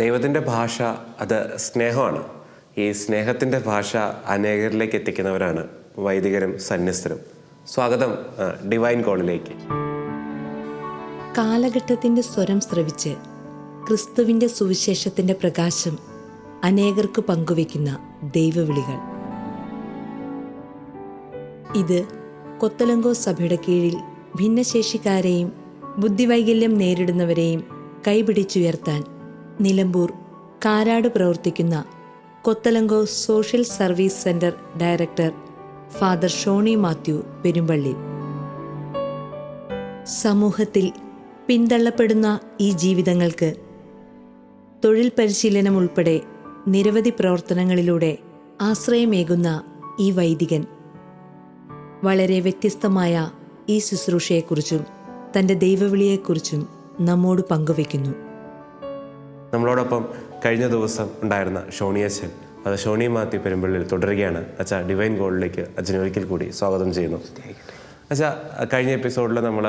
ദൈവത്തിൻ്റെ ഭാഷ അത് സ്നേഹമാണ്. ഈ സ്നേഹത്തിൻ്റെ ഭാഷ അനേകരിലേക്ക് എത്തിക്കുന്നവരാണ് വൈദികരും സന്യസ്തരും. സ്വാഗതം ഡിവൈൻ കോളിലേക്ക്. കാലഘട്ടത്തിൻ്റെ സ്വരം ശ്രവിച്ച് ക്രിസ്തുവിൻ്റെ സുവിശേഷത്തിൻ്റെ പ്രകാശം അനേകർക്ക് പങ്കുവയ്ക്കുന്ന ദൈവവിളികൾ. ഇത് കൊത്തലങ്കോ സഭയുടെ കീഴിൽ ഭിന്നശേഷിക്കാരെയും ബുദ്ധിവൈകല്യം നേരിടുന്നവരെയും കൈപിടിച്ചുയർത്താൻ നിലമ്പൂർ കാരാട് പ്രവർത്തിക്കുന്ന Cottolengo social service centre director father Shoni Mathew Perumpally. സമൂഹത്തിൽ പിന്തള്ളപ്പെടുന്ന ഈ ജീവിതങ്ങൾക്ക് തൊഴിൽ പരിശീലനം ഉൾപ്പെടെ നിരവധി പ്രവർത്തനങ്ങളിലൂടെ ആശ്രയമേകുന്ന ഈ വൈദികൻ വളരെ വ്യത്യസ്തമായ ഈ ശുശ്രൂഷയെക്കുറിച്ചും തൻ്റെ ദൈവവിളിയെക്കുറിച്ചും നമ്മോട് പങ്കുവയ്ക്കുന്നു. നമ്മളോടൊപ്പം കഴിഞ്ഞ ദിവസം ഉണ്ടായിരുന്ന ഷോണിയച്ഛൻ, അത് ഷോണി മാത്യു പെരുമ്പള്ളിയിൽ തുടരുകയാണ്. അച്ഛാ, ഡിവൈൻ ഗോളിലേക്ക് അച്ഛനെ ഒരിക്കൽ കൂടി സ്വാഗതം ചെയ്യുന്നു. അച്ഛാ, കഴിഞ്ഞ എപ്പിസോഡിൽ നമ്മൾ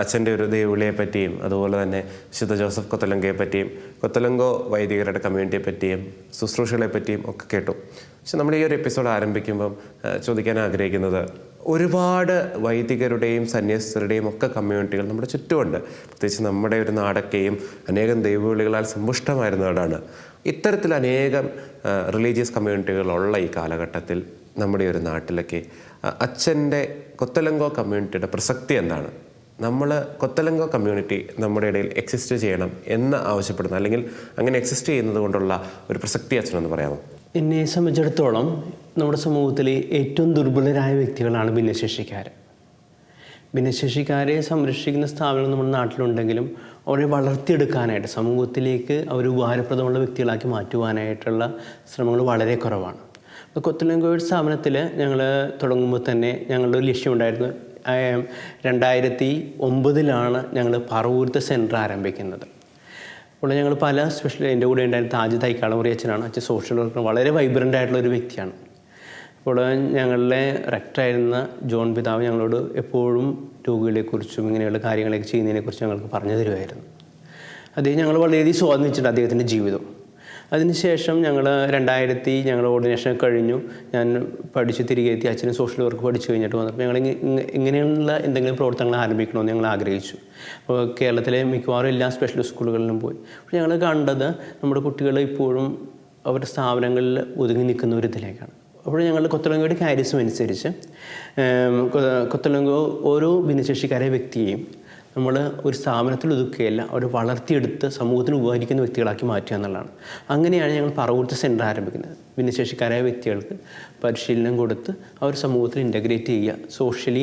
അച്ഛൻ്റെ ഒരു ദൈവവിളിയെ പറ്റിയും അതുപോലെ തന്നെ വിശുദ്ധ ജോസഫ് കൊത്തലങ്കയെ പറ്റിയും കൊത്തലങ്കോ വൈദികരുടെ കമ്മ്യൂണിറ്റിയെ പറ്റിയും ശുശ്രൂഷകളെ പറ്റിയും ഒക്കെ കേട്ടു. പക്ഷെ നമ്മൾ ഈ ഒരു എപ്പിസോഡ് ആരംഭിക്കുമ്പം ചോദിക്കാൻ ആഗ്രഹിക്കുന്നത്, ഒരുപാട് വൈദികരുടെയും സന്യസ്തരുടെയും ഒക്കെ കമ്മ്യൂണിറ്റികൾ നമ്മുടെ ചുറ്റുമുണ്ട്. പ്രത്യേകിച്ച് നമ്മുടെ ഒരു നാടൊക്കെയും അനേകം ദൈവവിളികളാൽ സമ്പുഷ്ടമായിരുന്ന നാടാണ്. ഇത്തരത്തിൽ അനേകം റിലീജിയസ് കമ്മ്യൂണിറ്റികളുള്ള ഈ കാലഘട്ടത്തിൽ നമ്മുടെ ഒരു നാട്ടിലൊക്കെ അച്ഛൻ്റെ കൊത്തലങ്കോ കമ്മ്യൂണിറ്റിയുടെ പ്രസക്തി എന്താണ്? നമ്മൾ കൊത്തലങ്കോ കമ്മ്യൂണിറ്റി നമ്മുടെ ഇടയിൽ എക്സിസ്റ്റ് ചെയ്യണം എന്ന് ആവശ്യപ്പെടുന്ന, അല്ലെങ്കിൽ അങ്ങനെ എക്സിസ്റ്റ് ചെയ്യുന്നത് കൊണ്ടുള്ള ഒരു പ്രസക്തി അച്ഛനെന്ന് പറയാമോ? എന്നെ സംബന്ധിച്ചിടത്തോളം നമ്മുടെ സമൂഹത്തിലെ ഏറ്റവും ദുർബലരായ വ്യക്തികളാണ് ഭിന്നശേഷിക്കാർ. ഭിന്നശേഷിക്കാരെ സംരക്ഷിക്കുന്ന സ്ഥാപനങ്ങൾ നമ്മുടെ നാട്ടിലുണ്ടെങ്കിലും അവരെ വളർത്തിയെടുക്കാനായിട്ട് സമൂഹത്തിലേക്ക് അവർ ഉപകാരപ്രദമുള്ള വ്യക്തികളാക്കി മാറ്റുവാനായിട്ടുള്ള ശ്രമങ്ങൾ വളരെ കുറവാണ്. അപ്പോൾ കൊത്തലങ്കോയുടെ സ്ഥാപനത്തിൽ ഞങ്ങൾ തുടങ്ങുമ്പോൾ തന്നെ ഞങ്ങളുടെ ഒരു ലക്ഷ്യമുണ്ടായിരുന്നു. 2009 ഞങ്ങൾ പറവൂരത്തെ സെൻറ്റർ ആരംഭിക്കുന്നത്. അപ്പോൾ ഞങ്ങൾ പല സ്പെഷ്യൽ, എൻ്റെ കൂടെ ഉണ്ടായിരുന്ന താജ് തൈക്കാളമുറി അച്ഛനാണ്. അച്ഛൻ സോഷ്യൽ വർക്കർ, വളരെ വൈബ്രൻ്റ് ആയിട്ടുള്ള ഒരു വ്യക്തിയാണ്. അപ്പോൾ ഞങ്ങളുടെ റെക്ടറായിരുന്ന ജോൺ പിതാവ് ഞങ്ങളോട് എപ്പോഴും രോഗികളെക്കുറിച്ചും ഇങ്ങനെയുള്ള കാര്യങ്ങളൊക്കെ ചെയ്യുന്നതിനെക്കുറിച്ച് ഞങ്ങൾക്ക് പറഞ്ഞു തരുമായിരുന്നു. അദ്ദേഹം ഞങ്ങൾ വളരെയധികം സ്വാധീനിച്ചിട്ടുണ്ട്, അദ്ദേഹത്തിൻ്റെ ജീവിതം. അതിനുശേഷം ഞങ്ങൾ 2000 ഞങ്ങൾ ഓർഡിനേഷൻ കഴിഞ്ഞു. ഞാൻ പഠിച്ച് തിരികെ എത്തി. അച്ഛന് സോഷ്യൽ വർക്ക് പഠിച്ചു കഴിഞ്ഞിട്ട് വന്നപ്പോൾ ഞങ്ങൾ ഇങ്ങനെയുള്ള എന്തെങ്കിലും പ്രവർത്തനങ്ങൾ ആരംഭിക്കണമെന്ന് ഞങ്ങൾ ആഗ്രഹിച്ചു. അപ്പോൾ കേരളത്തിലെ മിക്കവാറും എല്ലാ സ്പെഷ്യൽ സ്കൂളുകളിലും പോയി. അപ്പോൾ ഞങ്ങൾ കണ്ടത് നമ്മുടെ കുട്ടികൾ ഇപ്പോഴും അവരുടെ സ്ഥാപനങ്ങളിൽ ഒതുങ്ങി നിൽക്കുന്ന ഒരു ഇതിലേക്കാണ്. അപ്പോൾ ഞങ്ങളുടെ കൊത്തലങ്കോയുടെ കാരിസം അനുസരിച്ച് കൊത്തലങ്കോ ഓരോ ഭിന്നശേഷിക്കാരായ വ്യക്തിയെയും നമ്മൾ ഒരു സ്ഥാപനത്തിൽ ഒതുക്കുകയല്ല, അവർ വളർത്തിയെടുത്ത് സമൂഹത്തിന് ഉപകരിക്കുന്ന വ്യക്തികളാക്കി മാറ്റുക എന്നുള്ളതാണ്. അങ്ങനെയാണ് ഞങ്ങൾ പറവൂരത്തെ സെൻറ്റർ ആരംഭിക്കുന്നത്. ഭിന്നശേഷിക്കാരായ വ്യക്തികൾക്ക് പരിശീലനം കൊടുത്ത് അവർ സമൂഹത്തിൽ ഇൻ്റഗ്രേറ്റ് ചെയ്യുക. സോഷ്യൽ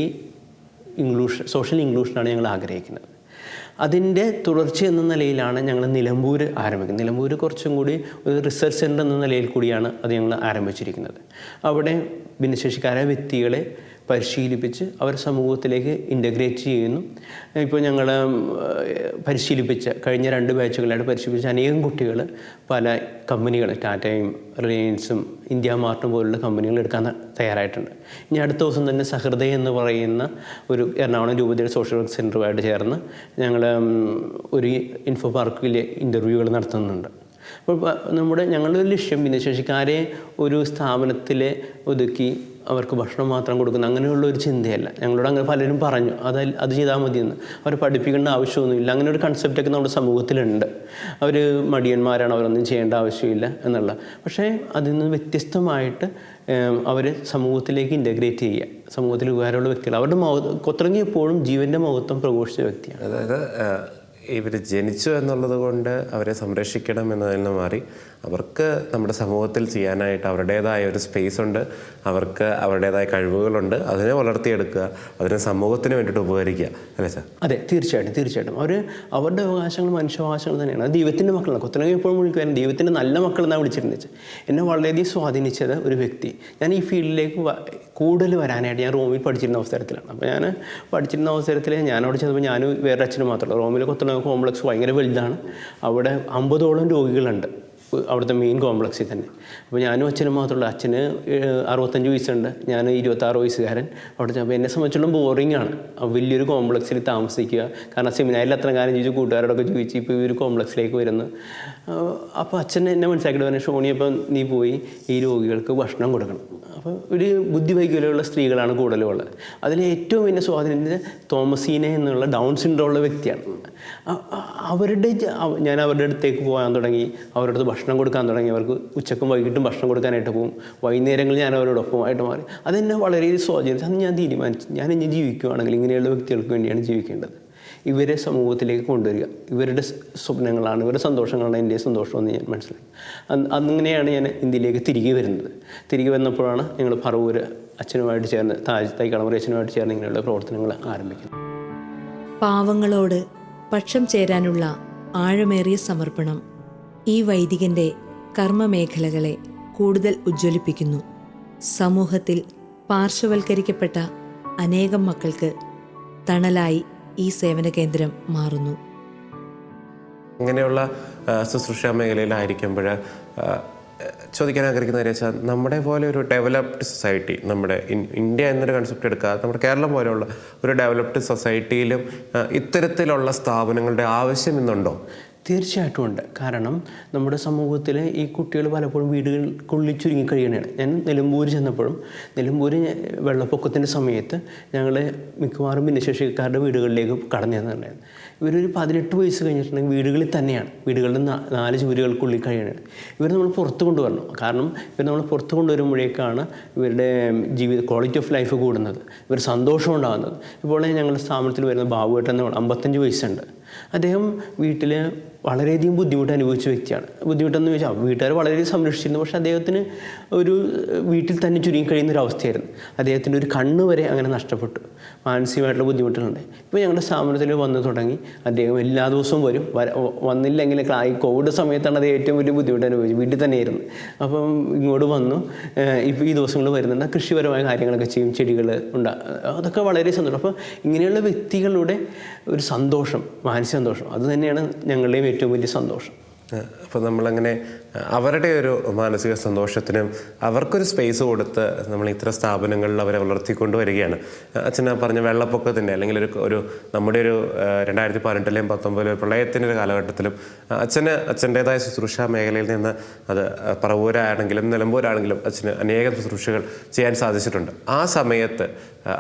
ഇൻക്ലൂഷനാണ് ഞങ്ങൾ ആഗ്രഹിക്കുന്നത്. അതിൻ്റെ തുടർച്ച എന്ന നിലയിലാണ് ഞങ്ങൾ നിലമ്പൂർ ആരംഭിക്കുന്നത്. നിലമ്പൂർ കുറച്ചും കൂടി ഒരു റിസർച്ച് സെൻറ്റർ എന്ന നിലയിൽ കൂടിയാണ് അത് ഞങ്ങൾ ആരംഭിച്ചിരിക്കുന്നത്. അവിടെ ഭിന്നശേഷിക്കാരായ വ്യക്തികളെ പരിശീലിപ്പിച്ച് അവർ സമൂഹത്തിലേക്ക് ഇൻ്റഗ്രേറ്റ് ചെയ്യുന്നു. ഇപ്പോൾ ഞങ്ങൾ പരിശീലിപ്പിച്ച കഴിഞ്ഞ 2 ബാച്ചുകളായിട്ട് പരിശീലിപ്പിച്ച അനേകം കുട്ടികൾ പല കമ്പനികൾ, ടാറ്റയും റിലയൻസും ഇന്ത്യ മാർട്ടും പോലുള്ള കമ്പനികൾ എടുക്കാൻ തയ്യാറായിട്ടുണ്ട്. ഇനി അടുത്ത ദിവസം തന്നെ സഹൃദയ എന്ന് പറയുന്ന ഒരു എറണാകുളം രൂപതയുടെ സോഷ്യൽ വർക്ക് സെൻറ്ററുമായിട്ട് ചേർന്ന് ഞങ്ങൾ ഒരു ഇൻഫോ പാർക്കിൽ ഇൻ്റർവ്യൂകൾ നടത്തുന്നുണ്ട്. അപ്പോൾ ഞങ്ങളുടെ ലക്ഷ്യം ഭിന്നശേഷിക്കാരെ ഒരു സ്ഥാപനത്തിൽ ഒതുക്കി അവർക്ക് ഭക്ഷണം മാത്രം കൊടുക്കുന്ന അങ്ങനെയുള്ള ഒരു ചിന്തയല്ല. ഞങ്ങളോട് അങ്ങനെ പലരും പറഞ്ഞു അത് ചെയ്താൽ മതിയെന്ന്. അവരെ പഠിപ്പിക്കേണ്ട ആവശ്യമൊന്നുമില്ല. അങ്ങനെ ഒരു കൺസെപ്റ്റൊക്കെ നമ്മുടെ സമൂഹത്തിലുണ്ട്. അവർ മടിയന്മാരാണ്, അവരൊന്നും ചെയ്യേണ്ട ആവശ്യമില്ല എന്നുള്ള. പക്ഷേ അതിൽ നിന്ന് വ്യത്യസ്തമായിട്ട് അവർ സമൂഹത്തിലേക്ക് ഇൻ്റഗ്രേറ്റ് ചെയ്യുക, സമൂഹത്തിൽ ഉപകാരമുള്ള വ്യക്തികൾ. അവരുടെ കൊത്തലങ്കി എപ്പോഴും ജീവൻ്റെ മഹത്വം പ്രഘോഷിച്ച വ്യക്തിയാണ്. അതായത് ഇവർ ജനിച്ചു എന്നുള്ളത് കൊണ്ട് അവരെ സംരക്ഷിക്കണം എന്നതിൽ നിന്ന് മാറി അവർക്ക് നമ്മുടെ സമൂഹത്തിൽ ചെയ്യാനായിട്ട് അവരുടേതായ ഒരു സ്പേസ് ഉണ്ട്, അവർക്ക് അവരുടേതായ കഴിവുകളുണ്ട്, അതിനെ വളർത്തിയെടുക്കുക, അതിനെ സമൂഹത്തിന് വേണ്ടിയിട്ട് ഉപകരിക്കുക, അല്ലേ സാർ? അതെ, തീർച്ചയായിട്ടും അവരുടെ അവകാശങ്ങൾ മനുഷ്യാവകാശങ്ങൾ തന്നെയാണ്. അത് ദൈവത്തിൻ്റെ മക്കളാണ്. കൊത്തലങ്കി എപ്പോഴും വിളിക്കുവാനും ദൈവത്തിൻ്റെ നല്ല മക്കളെന്നാണ് വിളിച്ചിരുന്നത്. എന്നെ വളരെയധികം സ്വാധീനിച്ചത് ഒരു വ്യക്തി. ഞാൻ ഈ ഫീൽഡിലേക്ക് കൂടുതൽ വരാനായിട്ട് ഞാൻ റോമിൽ പഠിച്ചിരുന്ന അവസരത്തിലാണ്. അപ്പോൾ ഞാൻ പഠിച്ചിരുന്ന അവസരത്തിൽ ഞാനവിടെ ചെന്നപ്പോൾ ഞാൻ വേറെ അച്ഛനും മാത്രമല്ല. റോമിലെ കൊത്തലങ്കി കോംപ്ലക്സ് ഭയങ്കര വലുതാണ്. അവിടെ 50ഓളം രോഗികളുണ്ട്. അവിടുത്തെ മെയിൻ കോംപ്ലക്സിൽ തന്നെ. അപ്പോൾ ഞാനും അച്ഛനും മാത്രമല്ല. അച്ഛന് 65 വയസ്സുണ്ട്, ഞാൻ 26 വയസ്സുകാരൻ. അവിടെ ചെന്നപ്പോൾ എന്നെ സംബന്ധിച്ചിടത്തോളം ബോറിംഗ് ആണ് വലിയൊരു കോംപ്ലക്സിൽ താമസിക്കുക. കാരണം സെമിനാരിൽ അത്ര കാലം ചോദിച്ചു, കൂട്ടുകാരോടൊക്കെ ചോദിച്ചു, ഇപ്പോൾ ഈ ഒരു കോംപ്ലക്സിലേക്ക് വരുന്നു. അപ്പോൾ അച്ഛൻ എന്നെ മനസ്സിലാക്കിയിട്ട് പറഞ്ഞു, ഷോണി അപ്പം നീ പോയി ഈ രോഗികൾക്ക് ഭക്ഷണം കൊടുക്കണം. അപ്പോൾ ഒരു ബുദ്ധിവൈകല്യമുള്ള സ്ത്രീകളാണ് കൂടുതലുള്ളത്. അതിൽ ഏറ്റവും പിന്നെ സ്വാധീനം തോമസീന എന്നുള്ള ഡൗൺ സിൻഡ്രോം ഉള്ള വ്യക്തിയാണ്. ഞാൻ അവരുടെ അടുത്തേക്ക് പോകാൻ തുടങ്ങി, അവരുടെ അടുത്ത് ഭക്ഷണം കൊടുക്കാൻ തുടങ്ങി. അവർക്ക് ഉച്ചക്കും വൈകിട്ടും ഭക്ഷണം കൊടുക്കാനായിട്ട് പോകും. വൈകുന്നേരങ്ങളിൽ ഞാൻ അവരോടൊപ്പമായിട്ട് മാറി. അതെന്നെ വളരെ സ്വാധീനിച്ചു. അന്ന് ഞാൻ തീരുമാനിച്ചു, ഞാൻ ഇനി ജീവിക്കുകയാണെങ്കിൽ ഇങ്ങനെയുള്ള വ്യക്തികൾക്ക് വേണ്ടിയാണ് ജീവിക്കേണ്ടത്. ഇവരെ സമൂഹത്തിലേക്ക് കൊണ്ടുവരിക. ഇവരുടെ സ്വപ്നങ്ങളാണ്, ഇവരുടെ സന്തോഷങ്ങളാണ് എൻ്റെ സന്തോഷമെന്ന് ഞാൻ മനസ്സിലാക്കി. അങ്ങനെയാണ് ഞാൻ ഇന്ത്യയിലേക്ക് തിരികെ വരുന്നത്. തിരികെ വന്നപ്പോഴാണ് ഞങ്ങൾ പറവൂര് അച്ഛനുമായിട്ട് ചേർന്ന്, തൈക്കളമറി അച്ഛനുമായിട്ട് ചേർന്ന് ഇങ്ങനെയുള്ള പ്രവർത്തനങ്ങൾ ആരംഭിക്കുന്നത്. പാവങ്ങളോട് പക്ഷം ചേരാനുള്ള ആഴമേറിയ സമർപ്പണം ഈ വൈദികന്റെ കർമ്മമേഖലകളെ കൂടുതൽ ഉജ്ജ്വലിപ്പിക്കുന്നു. സമൂഹത്തിൽ പാർശ്വവൽക്കരിക്കപ്പെട്ട അനേകം മക്കൾക്ക് തണലായി ഈ സേവന കേന്ദ്രം മാറുന്നു. ഇങ്ങനെയുള്ള ശുശ്രൂഷ മേഖലയിലായിരിക്കുമ്പോൾ ചോദിക്കാൻ ആഗ്രഹിക്കുന്ന കാര്യം വെച്ചാൽ, നമ്മുടെ പോലെ ഒരു ഡെവലപ്ഡ് സൊസൈറ്റി, നമ്മുടെ ഇന്ത്യ എന്നൊരു കൺസെപ്റ്റ് എടുക്കാതെ നമ്മുടെ കേരളം പോലെയുള്ള ഒരു ഡെവലപ്ഡ് സൊസൈറ്റിയിലും ഇത്തരത്തിലുള്ള സ്ഥാപനങ്ങളുടെ ആവശ്യം ഇന്നുണ്ടോ? തീർച്ചയായിട്ടും ഉണ്ട്. കാരണം നമ്മുടെ സമൂഹത്തിൽ ഈ കുട്ടികൾ പലപ്പോഴും വീടുകൾക്കുള്ളിൽ ചുരുങ്ങി കഴിയണതാണ്. ഞാൻ നിലമ്പൂർ ചെന്നപ്പോഴും, നിലമ്പൂർ വെള്ളപ്പൊക്കത്തിൻ്റെ സമയത്ത് ഞങ്ങൾ മിക്കവാറും ഭിന്നശേഷിക്കാരുടെ വീടുകളിലേക്ക് കടന്നു ചെന്നിട്ടുണ്ടായിരുന്നു. ഇവരൊരു 18 വയസ്സ് കഴിഞ്ഞിട്ടുണ്ടെങ്കിൽ വീടുകളിൽ തന്നെയാണ്, വീടുകളുടെ 4 ചുവരുകൾക്കുള്ളിൽ കഴിയണത്. ഇവർ നമ്മൾ പുറത്ത് കൊണ്ടുവരണം. കാരണം ഇവർ നമ്മൾ പുറത്ത് കൊണ്ടുവരുമ്പോഴേക്കാണ് ഇവരുടെ ക്വാളിറ്റി ഓഫ് ലൈഫ് കൂടുന്നത്, ഇവർ സന്തോഷം ഉണ്ടാകുന്നത്. ഇപ്പോൾ ഞങ്ങളുടെ സ്ഥാപനത്തിൽ വരുന്ന ബാബുവേട്ടൻ എന്ന് 55 വയസ്സുണ്ട്. അദ്ദേഹം വീട്ടിൽ വളരെയധികം ബുദ്ധിമുട്ട് അനുഭവിച്ച വ്യക്തിയാണ്. ബുദ്ധിമുട്ടെന്ന് ചോദിച്ചാൽ വീട്ടുകാർ വളരെയധികം സംരക്ഷിച്ചിരുന്നു. പക്ഷേ അദ്ദേഹത്തിന് ഒരു വീട്ടിൽ തന്നെ ചുരുങ്ങി കഴിയുന്നൊരവസ്ഥയായിരുന്നു. അദ്ദേഹത്തിൻ്റെ ഒരു കണ്ണ് വരെ അങ്ങനെ നഷ്ടപ്പെട്ടു. മാനസികമായിട്ടുള്ള ബുദ്ധിമുട്ടുകളുണ്ട്. ഇപ്പോൾ ഞങ്ങളുടെ സ്ഥാപനത്തിൽ വന്നു തുടങ്ങി. അദ്ദേഹം എല്ലാ ദിവസവും വരും. വന്നില്ലെങ്കിൽ ഈ കോവിഡ് സമയത്താണ് അത് ഏറ്റവും വലിയ ബുദ്ധിമുട്ട് അനുഭവിച്ചത്. വീട്ടിൽ തന്നെയായിരുന്നു. അപ്പം ഇങ്ങോട്ട് വന്നു. ഇപ്പോൾ ഈ ദിവസങ്ങൾ വരുന്നുണ്ട്. കൃഷിപരമായ കാര്യങ്ങളൊക്കെ ചെയ്യും, ചെടികൾ അതൊക്കെ വളരെ സന്തോഷം. അപ്പോൾ ഇങ്ങനെയുള്ള വ്യക്തികളുടെ ഒരു സന്തോഷം, മാനസിക സന്തോഷം, അത് തന്നെയാണ് ഞങ്ങളുടെയും ഏറ്റവും വലിയ സന്തോഷം. അപ്പോൾ നമ്മളങ്ങനെ അവരുടെ ഒരു മാനസിക സന്തോഷത്തിനും അവർക്കൊരു സ്പേസ് കൊടുത്ത് നമ്മൾ ഇത്തരം സ്ഥാപനങ്ങളിൽ അവരെ വളർത്തിക്കൊണ്ട് വരികയാണ്. അച്ഛൻ പറഞ്ഞ വെള്ളപ്പൊക്കത്തിൻ്റെ അല്ലെങ്കിൽ ഒരു നമ്മുടെ ഒരു 2018-ലെയും 19-ലെയും പ്രളയത്തിൻ്റെ ഒരു കാലഘട്ടത്തിലും അച്ഛൻ്റേതായ ശുശ്രൂഷ മേഖലയിൽ നിന്ന്, അത് പറവൂരാണെങ്കിലും നിലമ്പൂരാണെങ്കിലും അച്ഛന് അനേകം ശുശ്രൂഷകൾ ചെയ്യാൻ സാധിച്ചിട്ടുണ്ട്. ആ സമയത്ത്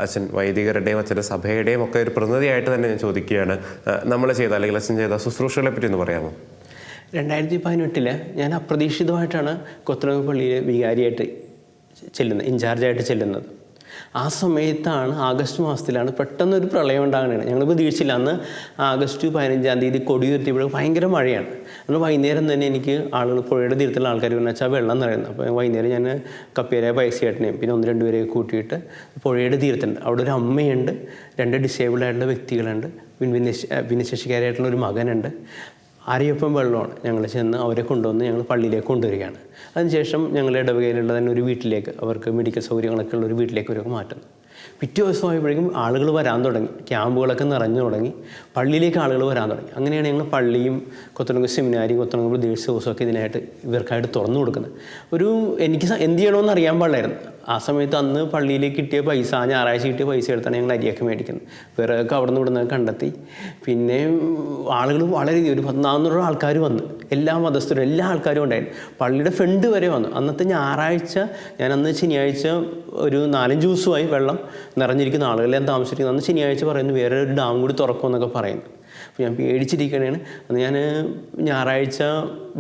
അച്ഛൻ വൈദികരുടെയും അച്ഛൻ്റെ സഭയുടെയും ഒക്കെ ഒരു പ്രതിനിധിയായിട്ട് തന്നെ ഞാൻ ചോദിക്കുകയാണ്, നമ്മൾ ചെയ്ത അല്ലെങ്കിൽ അച്ഛൻ ചെയ്ത ശുശ്രൂഷകളെ പറ്റി ഒന്ന് പറയാമോ? 2018 ഞാൻ അപ്രതീക്ഷിതമായിട്ടാണ് കൊത്തനൂർ പള്ളിയിൽ വികാരിയായിട്ട് ചെല്ലുന്നത്, ഇൻചാർജായിട്ട് ചെല്ലുന്നത്. ആ സമയത്താണ്, ആഗസ്റ്റ് മാസത്തിലാണ് പെട്ടെന്നൊരു പ്രളയം ഉണ്ടാകുന്നത്. ഞങ്ങൾ പ്രതീക്ഷിച്ചില്ല. അന്ന് ആഗസ്റ്റ് 15-ാം തീയതി കൊടിയുയർത്തിയപ്പോൾ ഭയങ്കര മഴയാണ്. അന്ന് വൈകുന്നേരം തന്നെ എനിക്ക് ആളുകൾ, പുഴയുടെ തീരത്തുള്ള ആൾക്കാർ പറഞ്ഞു, വെച്ചാൽ വെള്ളം നിറയുന്നത്. അപ്പോൾ വൈകുന്നേരം ഞാൻ കപ്പേരായ പൈസയേട്ടനെയും പിന്നെ 1-2 പേരെയും കൂട്ടിയിട്ട് പുഴയുടെ തീരത്തുണ്ട്. അവിടെ ഒരു അമ്മയുണ്ട്, 2 ഡിസേബിൾഡ് ആയിട്ടുള്ള വ്യക്തികളുണ്ട്, ഭിന്നശേഷിക്കാരായിട്ടുള്ള ഒരു മകനുണ്ട്. അരയപ്പം വെള്ളമാണ്. ഞങ്ങൾ ചെന്ന് അവരെ കൊണ്ടുവന്ന് ഞങ്ങൾ പള്ളിയിലേക്ക് കൊണ്ടുവരികയാണ്. അതിനുശേഷം ഞങ്ങളുടെ ഇടവകയിലുള്ള തന്നെ ഒരു വീട്ടിലേക്ക്, അവർക്ക് മെഡിക്കൽ സൗകര്യങ്ങളൊക്കെ ഉള്ള ഒരു വീട്ടിലേക്ക് അവരൊക്കെ മാറ്റുന്നു. പിറ്റേ ദിവസമായപ്പോഴേക്കും ആളുകൾ വരാൻ തുടങ്ങി. ക്യാമ്പുകളൊക്കെ നിറഞ്ഞു തുടങ്ങി. പള്ളിയിലേക്ക് ആളുകൾ വരാൻ തുടങ്ങി. അങ്ങനെയാണ് ഞങ്ങൾ പള്ളിയും കൊത്തനൂർ സെമിനാരിയും കൊത്തനൂർ ദേശ ദിവസമൊക്കെ ഇതിനായിട്ട് ഇവർക്കായിട്ട് തുറന്നു കൊടുക്കുന്നത്. എനിക്ക് എന്ത് ചെയ്യണമെന്ന് അറിയാൻ പാടില്ലായിരുന്നു. ആ സമയത്ത് അന്ന് പള്ളിയിലേക്ക് കിട്ടിയ പൈസ, ഞായറാഴ്ച കിട്ടിയ പൈസ എടുത്താണ് ഞങ്ങൾ അരിയൊക്കെ മേടിക്കുന്നത്. വിറകൊക്കെ അവിടെ നിന്ന് ഇവിടുന്ന് കണ്ടെത്തി. പിന്നെ ആളുകൾ വളരെ, ഒരു 400 ആൾക്കാർ വന്ന്, എല്ലാ മതസ്ഥരും എല്ലാ ആൾക്കാരും ഉണ്ടായിരുന്നു. പള്ളിയുടെ ഫ്രണ്ട് വരെ വന്നു. അന്നത്തെ ഞായറാഴ്ച, അന്ന് ശനിയാഴ്ച ഒരു 4-5 ദിവസമായി വെള്ളം നിറഞ്ഞിരിക്കുന്ന ആളുകളെല്ലാം താമസിച്ചിരിക്കുന്നത്. അന്ന് ശനിയാഴ്ച പറയുന്നു വേറെ ഒരു ഡാം കൂടി തുറക്കുമെന്നൊക്കെ പറയുന്നു. അപ്പോൾ ഞാൻ പേടിച്ചിരിക്കണേണ്. അന്ന് ഞാൻ ഞായറാഴ്ച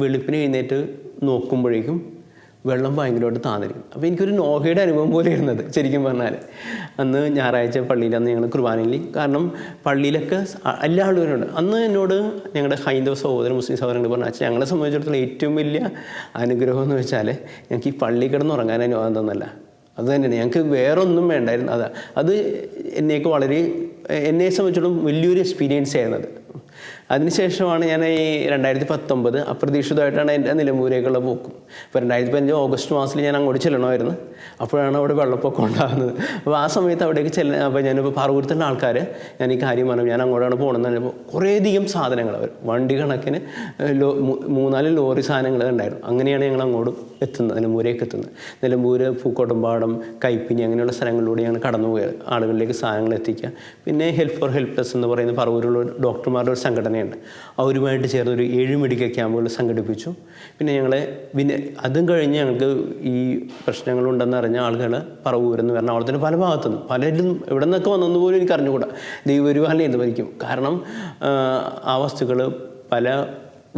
വെളുപ്പിന് എഴുന്നേറ്റ് നോക്കുമ്പോഴേക്കും വെള്ളം ഭയങ്കരമായിട്ട് താന്നിരിക്കും. അപ്പോൾ എനിക്കൊരു നോഹയുടെ അനുഭവം പോലെ ഇരുന്നത് ശരിക്കും പറഞ്ഞാൽ. അന്ന് ഞായറാഴ്ച പള്ളിയിൽ, അന്ന് ഞങ്ങൾ കുർബാനയിൽ, കാരണം പള്ളിയിലൊക്കെ എല്ലാ ആളുകളും ഉണ്ട്. അന്ന് എന്നോട് ഞങ്ങളുടെ ഹൈന്ദവ സഹോദരൻ, മുസ്ലിം സഹോദരങ്ങൾ പറഞ്ഞു, അച്ഛൻ ഞങ്ങളെ സംബന്ധിച്ചിടത്തോളം ഏറ്റവും വലിയ അനുഗ്രഹം എന്ന് വെച്ചാൽ ഞങ്ങൾക്ക് ഈ പള്ളി കിടന്ന് ഉറങ്ങാൻ അനുവാദം തന്നല്ല. അത് തന്നെയാണ്, ഞങ്ങൾക്ക് വേറെ ഒന്നും വേണ്ടായിരുന്നു. എന്നെ സംബന്ധിച്ചിടത്തോളം വലിയൊരു എക്സ്പീരിയൻസ് ആയിരുന്നത്. അതിനുശേഷമാണ് ഞാൻ ഈ 2019 അപ്രതീക്ഷിതമായിട്ടാണ് എൻ്റെ നിലമ്പൂരേക്കുള്ള പോക്കും. ഇപ്പോൾ 2015 ഓഗസ്റ്റ് മാസത്തിൽ ഞാൻ അങ്ങോട്ട് ചെല്ലണമായിരുന്നു. അപ്പോഴാണ് അവിടെ വെള്ളപ്പൊക്കം ഉണ്ടാകുന്നത്. അപ്പോൾ ആ സമയത്ത് അവിടേക്ക് അപ്പോൾ ഞാനിപ്പോൾ പറവൂരത്തുള്ള ആൾക്കാർ ഞാൻ ഈ കാര്യം പറഞ്ഞു, ഞാൻ അങ്ങോട്ടാണ് പോകണമെന്ന് പറഞ്ഞപ്പോൾ കുറേയധികം സാധനങ്ങൾ അവർ വണ്ടി കണക്കിന് 3-4 ലോറി സാധനങ്ങൾ ഉണ്ടായിരുന്നു. അങ്ങനെയാണ് ഞങ്ങൾ അങ്ങോട്ട് എത്തുന്നത്, നിലമ്പൂരേക്ക് എത്തുന്നത്. നിലമ്പൂർ, പൂക്കോട്ടുംപാടം, കൈപ്പിനി അങ്ങനെയുള്ള സ്ഥലങ്ങളിലൂടെ ഞങ്ങൾ കടന്നു പോയത്, ആളുകളിലേക്ക് സാധനങ്ങൾ എത്തിക്കുക. പിന്നെ ഹെൽപ്പ് ഫോർ ഹെൽപ്ലെസ് എന്ന് പറയുന്ന പറവൂരുള്ള ഡോക്ടർമാരുടെ ഒരു സംഘടനയുണ്ട്, അവരുമായിട്ട് ചേർന്ന് ഒരു 7 മെഡിക്കൽ ക്യാമ്പുകൾ സംഘടിപ്പിച്ചു. പിന്നെ അതും കഴിഞ്ഞ് ഞങ്ങൾക്ക് ഈ പ്രശ്നങ്ങളുണ്ടെന്ന് അറിഞ്ഞ ആളുകൾ പറവൂരെന്ന് പറഞ്ഞാൽ അവിടത്തിൻ്റെ പല ഭാഗത്തുനിന്നും പലരും എവിടെ നിന്നൊക്കെ വന്നെന്ന് പോലും എനിക്ക് അറിഞ്ഞുകൂടാ. ദൈവപരിപാലനം എന്ത് ഭരിക്കും. കാരണം ആ വസ്തുക്കൾ പല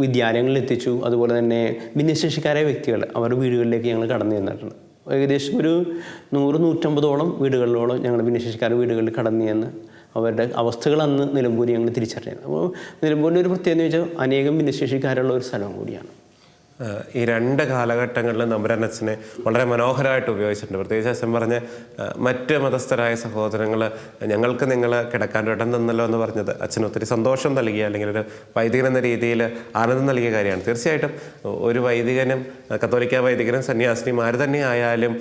വിദ്യാലയങ്ങളിൽ എത്തിച്ചു. അതുപോലെ തന്നെ ഭിന്നശേഷിക്കാരായ വ്യക്തികൾ അവരുടെ വീടുകളിലേക്ക് ഞങ്ങൾ കടന്നു ചെന്നിട്ടുണ്ട്. ഏകദേശം ഒരു 100-150ഓളം വീടുകളിലോളം ഞങ്ങൾ ഭിന്നശേഷിക്കാരുടെ വീടുകളിൽ കടന്നു ചെന്ന് അവരുടെ അവസ്ഥകൾ അന്ന് നിലമ്പൂർ ഞങ്ങൾ തിരിച്ചറിഞ്ഞത്. അപ്പോൾ നിലമ്പൂരിൻ്റെ ഒരു പ്രത്യേകത എന്ന് വെച്ചാൽ അനേകം ഭിന്നശേഷിക്കാരുള്ള ഒരു സ്ഥലം കൂടിയാണ്. ഈ 2 കാലഘട്ടങ്ങളിലും തമ്പുരാൻ അച്ഛനെ വളരെ മനോഹരമായിട്ട് ഉപയോഗിച്ചിട്ടുണ്ട്. പ്രത്യേകിച്ച് അച്ഛൻ പറഞ്ഞ് മറ്റ് മതസ്ഥരായ സഹോദരങ്ങൾ ഞങ്ങൾക്ക് നിങ്ങൾ കിടക്കാൻ ഇടം തന്നല്ലോ എന്ന് പറഞ്ഞത് അച്ഛന് ഒത്തിരി സന്തോഷം നൽകിയ, അല്ലെങ്കിൽ ഒരു വൈദികൻ എന്ന രീതിയിൽ ആനന്ദം നൽകിയ കാര്യമാണ്. തീർച്ചയായിട്ടും ഒരു വൈദികനും കത്തോലിക്ക വൈദികനും സന്യാസിനിയും ആര് തന്നെ ആയാലും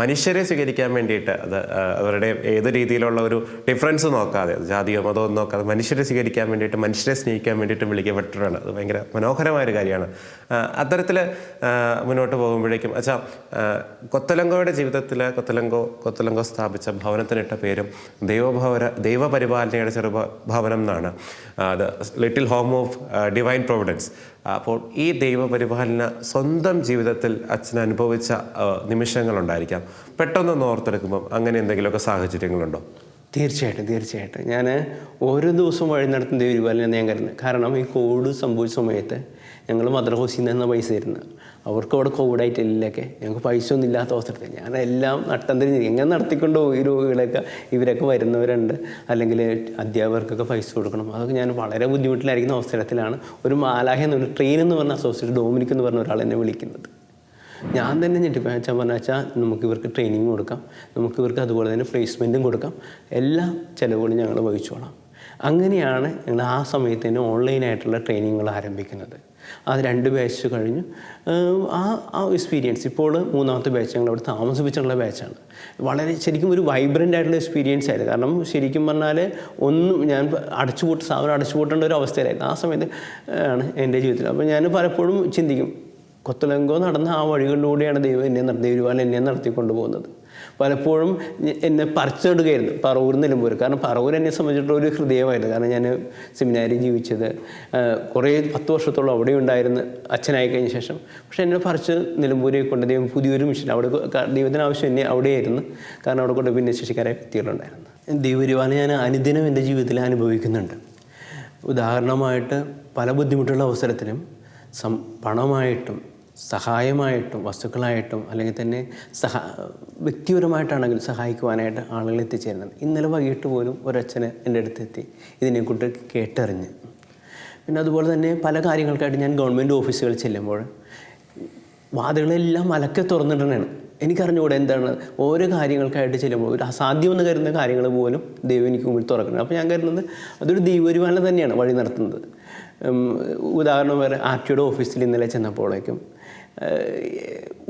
മനുഷ്യരെ സ്വീകരിക്കാൻ വേണ്ടിയിട്ട് അത് അവരുടെ ഏത് രീതിയിലുള്ള ഒരു ഡിഫറൻസ് നോക്കാതെ, ജാതിയോ മതമോ നോക്കാതെ മനുഷ്യരെ സ്വീകരിക്കാൻ വേണ്ടിയിട്ട്, മനുഷ്യരെ സ്നേഹിക്കാൻ വേണ്ടിയിട്ട് വിളിക്കപ്പെട്ടിട്ടാണ്. അത് ഭയങ്കര മനോഹരമായൊരു കാര്യമാണ്. അത്തരത്തിൽ മുന്നോട്ട് പോകുമ്പോഴേക്കും അച്ഛാ, കൊത്തലങ്കോയുടെ ജീവിതത്തിൽ കൊത്തലങ്കോ സ്ഥാപിച്ച ഭവനത്തിനിട്ട പേരും ദൈവപരിപാലനയുടെ ചെറുഭവനം എന്നാണ്. അത് little home of divine Providence. അപ്പോൾ ഈ ദൈവപരിപാലന സ്വന്തം ജീവിതത്തിൽ അച്ഛൻ അനുഭവിച്ച നിമിഷങ്ങളുണ്ടായിരിക്കാം. പെട്ടെന്നൊന്ന് ഓർത്തെടുക്കുമ്പം അങ്ങനെ എന്തെങ്കിലുമൊക്കെ സാഹചര്യങ്ങളുണ്ടോ? തീർച്ചയായിട്ടും ഞാൻ ഓരോ ദിവസവും വഴി നടത്തുന്ന ദൈവപരിപാലനം ഞാൻ കരുതുന്നത്. കാരണം ഈ കോവിഡ് സംഭവിച്ച സമയത്ത് ഞങ്ങൾ മദർ ഹൗസിൽ നിന്ന് പൈസ തരുന്നത്, അവർക്ക് അവിടെ കോവിഡായിട്ട് എല്ലൊക്കെ ഞങ്ങൾക്ക് പൈസ ഒന്നും ഇല്ലാത്ത അവസരത്തിൽ ഞാനെല്ലാം നട്ടം തിരിഞ്ഞ് എങ്ങനെ നടത്തിക്കൊണ്ടോ ഈ രോഗികളൊക്കെ ഇവരൊക്കെ വരുന്നവരുണ്ട്, അല്ലെങ്കിൽ അധ്യാപകർക്കൊക്കെ പൈസ കൊടുക്കണം. അതൊക്കെ ഞാൻ വളരെ ബുദ്ധിമുട്ടിലായിരിക്കുന്ന അവസരത്തിലാണ് ഒരു മാലാഹ എന്നൊരു ട്രെയിൻ എന്ന് പറഞ്ഞ അസോസിയേറ്റ് ഡൊമിനിക് എന്ന് പറഞ്ഞ ഒരാൾ എന്നെ വിളിക്കുന്നത്. ഞാൻ തന്നെ ഞെട്ടിപ്പോയി. അച്ഛൻ പറഞ്ഞാൽ അച്ഛാ, നമുക്ക് ഇവർക്ക് ട്രെയിനിങ് കൊടുക്കാം, നമുക്ക് ഇവർക്ക് അതുപോലെ തന്നെ പ്ലേസ്മെൻറ്റും കൊടുക്കാം, എല്ലാ ചിലവുകളും ഞങ്ങൾ വഹിച്ചോളാം. അങ്ങനെയാണ് ഞങ്ങൾ ആ സമയത്ത് തന്നെ ഓൺലൈനായിട്ടുള്ള ട്രെയിനിങ്ങുകൾ ആരംഭിക്കുന്നത്. അത് 2 ബാച്ച് കഴിഞ്ഞു. ആ എക്സ്പീരിയൻസ് ഇപ്പോൾ 3ാമത്തെ ബാച്ച് ഞങ്ങൾ അവിടെ താമസിപ്പിച്ചുള്ള ബാച്ചാണ്. വളരെ ശരിക്കും ഒരു വൈബ്രൻ്റ് ആയിട്ടുള്ള എക്സ്പീരിയൻസ് ആയിരുന്നു. കാരണം ശരിക്കും പറഞ്ഞാൽ ഒന്നും ഞാൻ സ്ഥാപനം അടച്ചുപൂട്ടേണ്ട ഒരു അവസ്ഥയിലായിരുന്നു ആ സമയത്ത് ആണ് എൻ്റെ ജീവിതത്തിൽ. അപ്പോൾ ഞാൻ പലപ്പോഴും ചിന്തിക്കും, കൊത്തലങ്കോ നടന്ന ആ വഴികളിലൂടെയാണ് ദൈവപരിപാലനം എന്നെ നടത്തിക്കൊണ്ട് പോകുന്നത്. പലപ്പോഴും എന്നെ പറിച്ചെടുക്കുകയായിരുന്നു പറവൂർ, നിലമ്പൂർ. കാരണം പറവൂർ എന്നെ സംബന്ധിച്ചിട്ടുള്ള ഒരു ഹൃദയമായിരുന്നു. കാരണം ഞാൻ സെമിനാരിൽ ജീവിച്ചത് കുറേ 10 വർഷത്തോളം അവിടെ ഉണ്ടായിരുന്നു അച്ഛനായി കഴിഞ്ഞ ശേഷം. പക്ഷേ എന്നെ പറിച്ച് നിലമ്പൂരേക്ക് കൊണ്ട് ദൈവം പുതിയൊരു മിഷൻ അവിടെ ദൈവത്തിന് ആവശ്യം എന്നെ അവിടെയായിരുന്നു. കാരണം അവിടെ കൊണ്ട് ഭിന്നശേഷിക്കാരായ വ്യക്തികളുണ്ടായിരുന്നു. ദൈവപരിപാലനം ഞാൻ അനുദിനം എൻ്റെ ജീവിതത്തിൽ അനുഭവിക്കുന്നുണ്ട്. ഉദാഹരണമായിട്ട് പല ബുദ്ധിമുട്ടുള്ള അവസരത്തിലും പണമായിട്ടും സഹായമായിട്ടും വസ്തുക്കളായിട്ടും അല്ലെങ്കിൽ തന്നെ വ്യക്തിപരമായിട്ടാണെങ്കിൽ സഹായിക്കുവാനായിട്ട് ആളുകൾ എത്തിച്ചേരുന്നുണ്ട്. ഇന്നലെ വൈകിട്ട് പോലും ഒരച്ഛന് എൻ്റെ അടുത്തെത്തി ഇതിനെക്കുറിച്ച് കേട്ടറിഞ്ഞ്. പിന്നെ അതുപോലെ തന്നെ പല കാര്യങ്ങൾക്കായിട്ട് ഞാൻ ഗവൺമെൻറ് ഓഫീസുകളിൽ ചെല്ലുമ്പോൾ വാതിലുകളെല്ലാം അലക്കെ തുറന്നിട്ടാണ്. എനിക്കറിഞ്ഞുകൂടെ എന്താണ് ഓരോ കാര്യങ്ങൾക്കായിട്ട് ചെല്ലുമ്പോൾ ഒരു അസാധ്യമെന്ന് കരുതുന്ന കാര്യങ്ങൾ പോലും ദൈവം എനിക്ക് മുമ്പിൽ തുറക്കുന്നത്. അപ്പോൾ ഞാൻ കരുതുന്നത് അതൊരു ദൈവപരിപാലനം തന്നെയാണ് വഴി നടത്തുന്നത്. ഉദാഹരണം വേറെ RTOയുടെ ഓഫീസിൽ ഇന്നലെ ചെന്നപ്പോഴേക്കും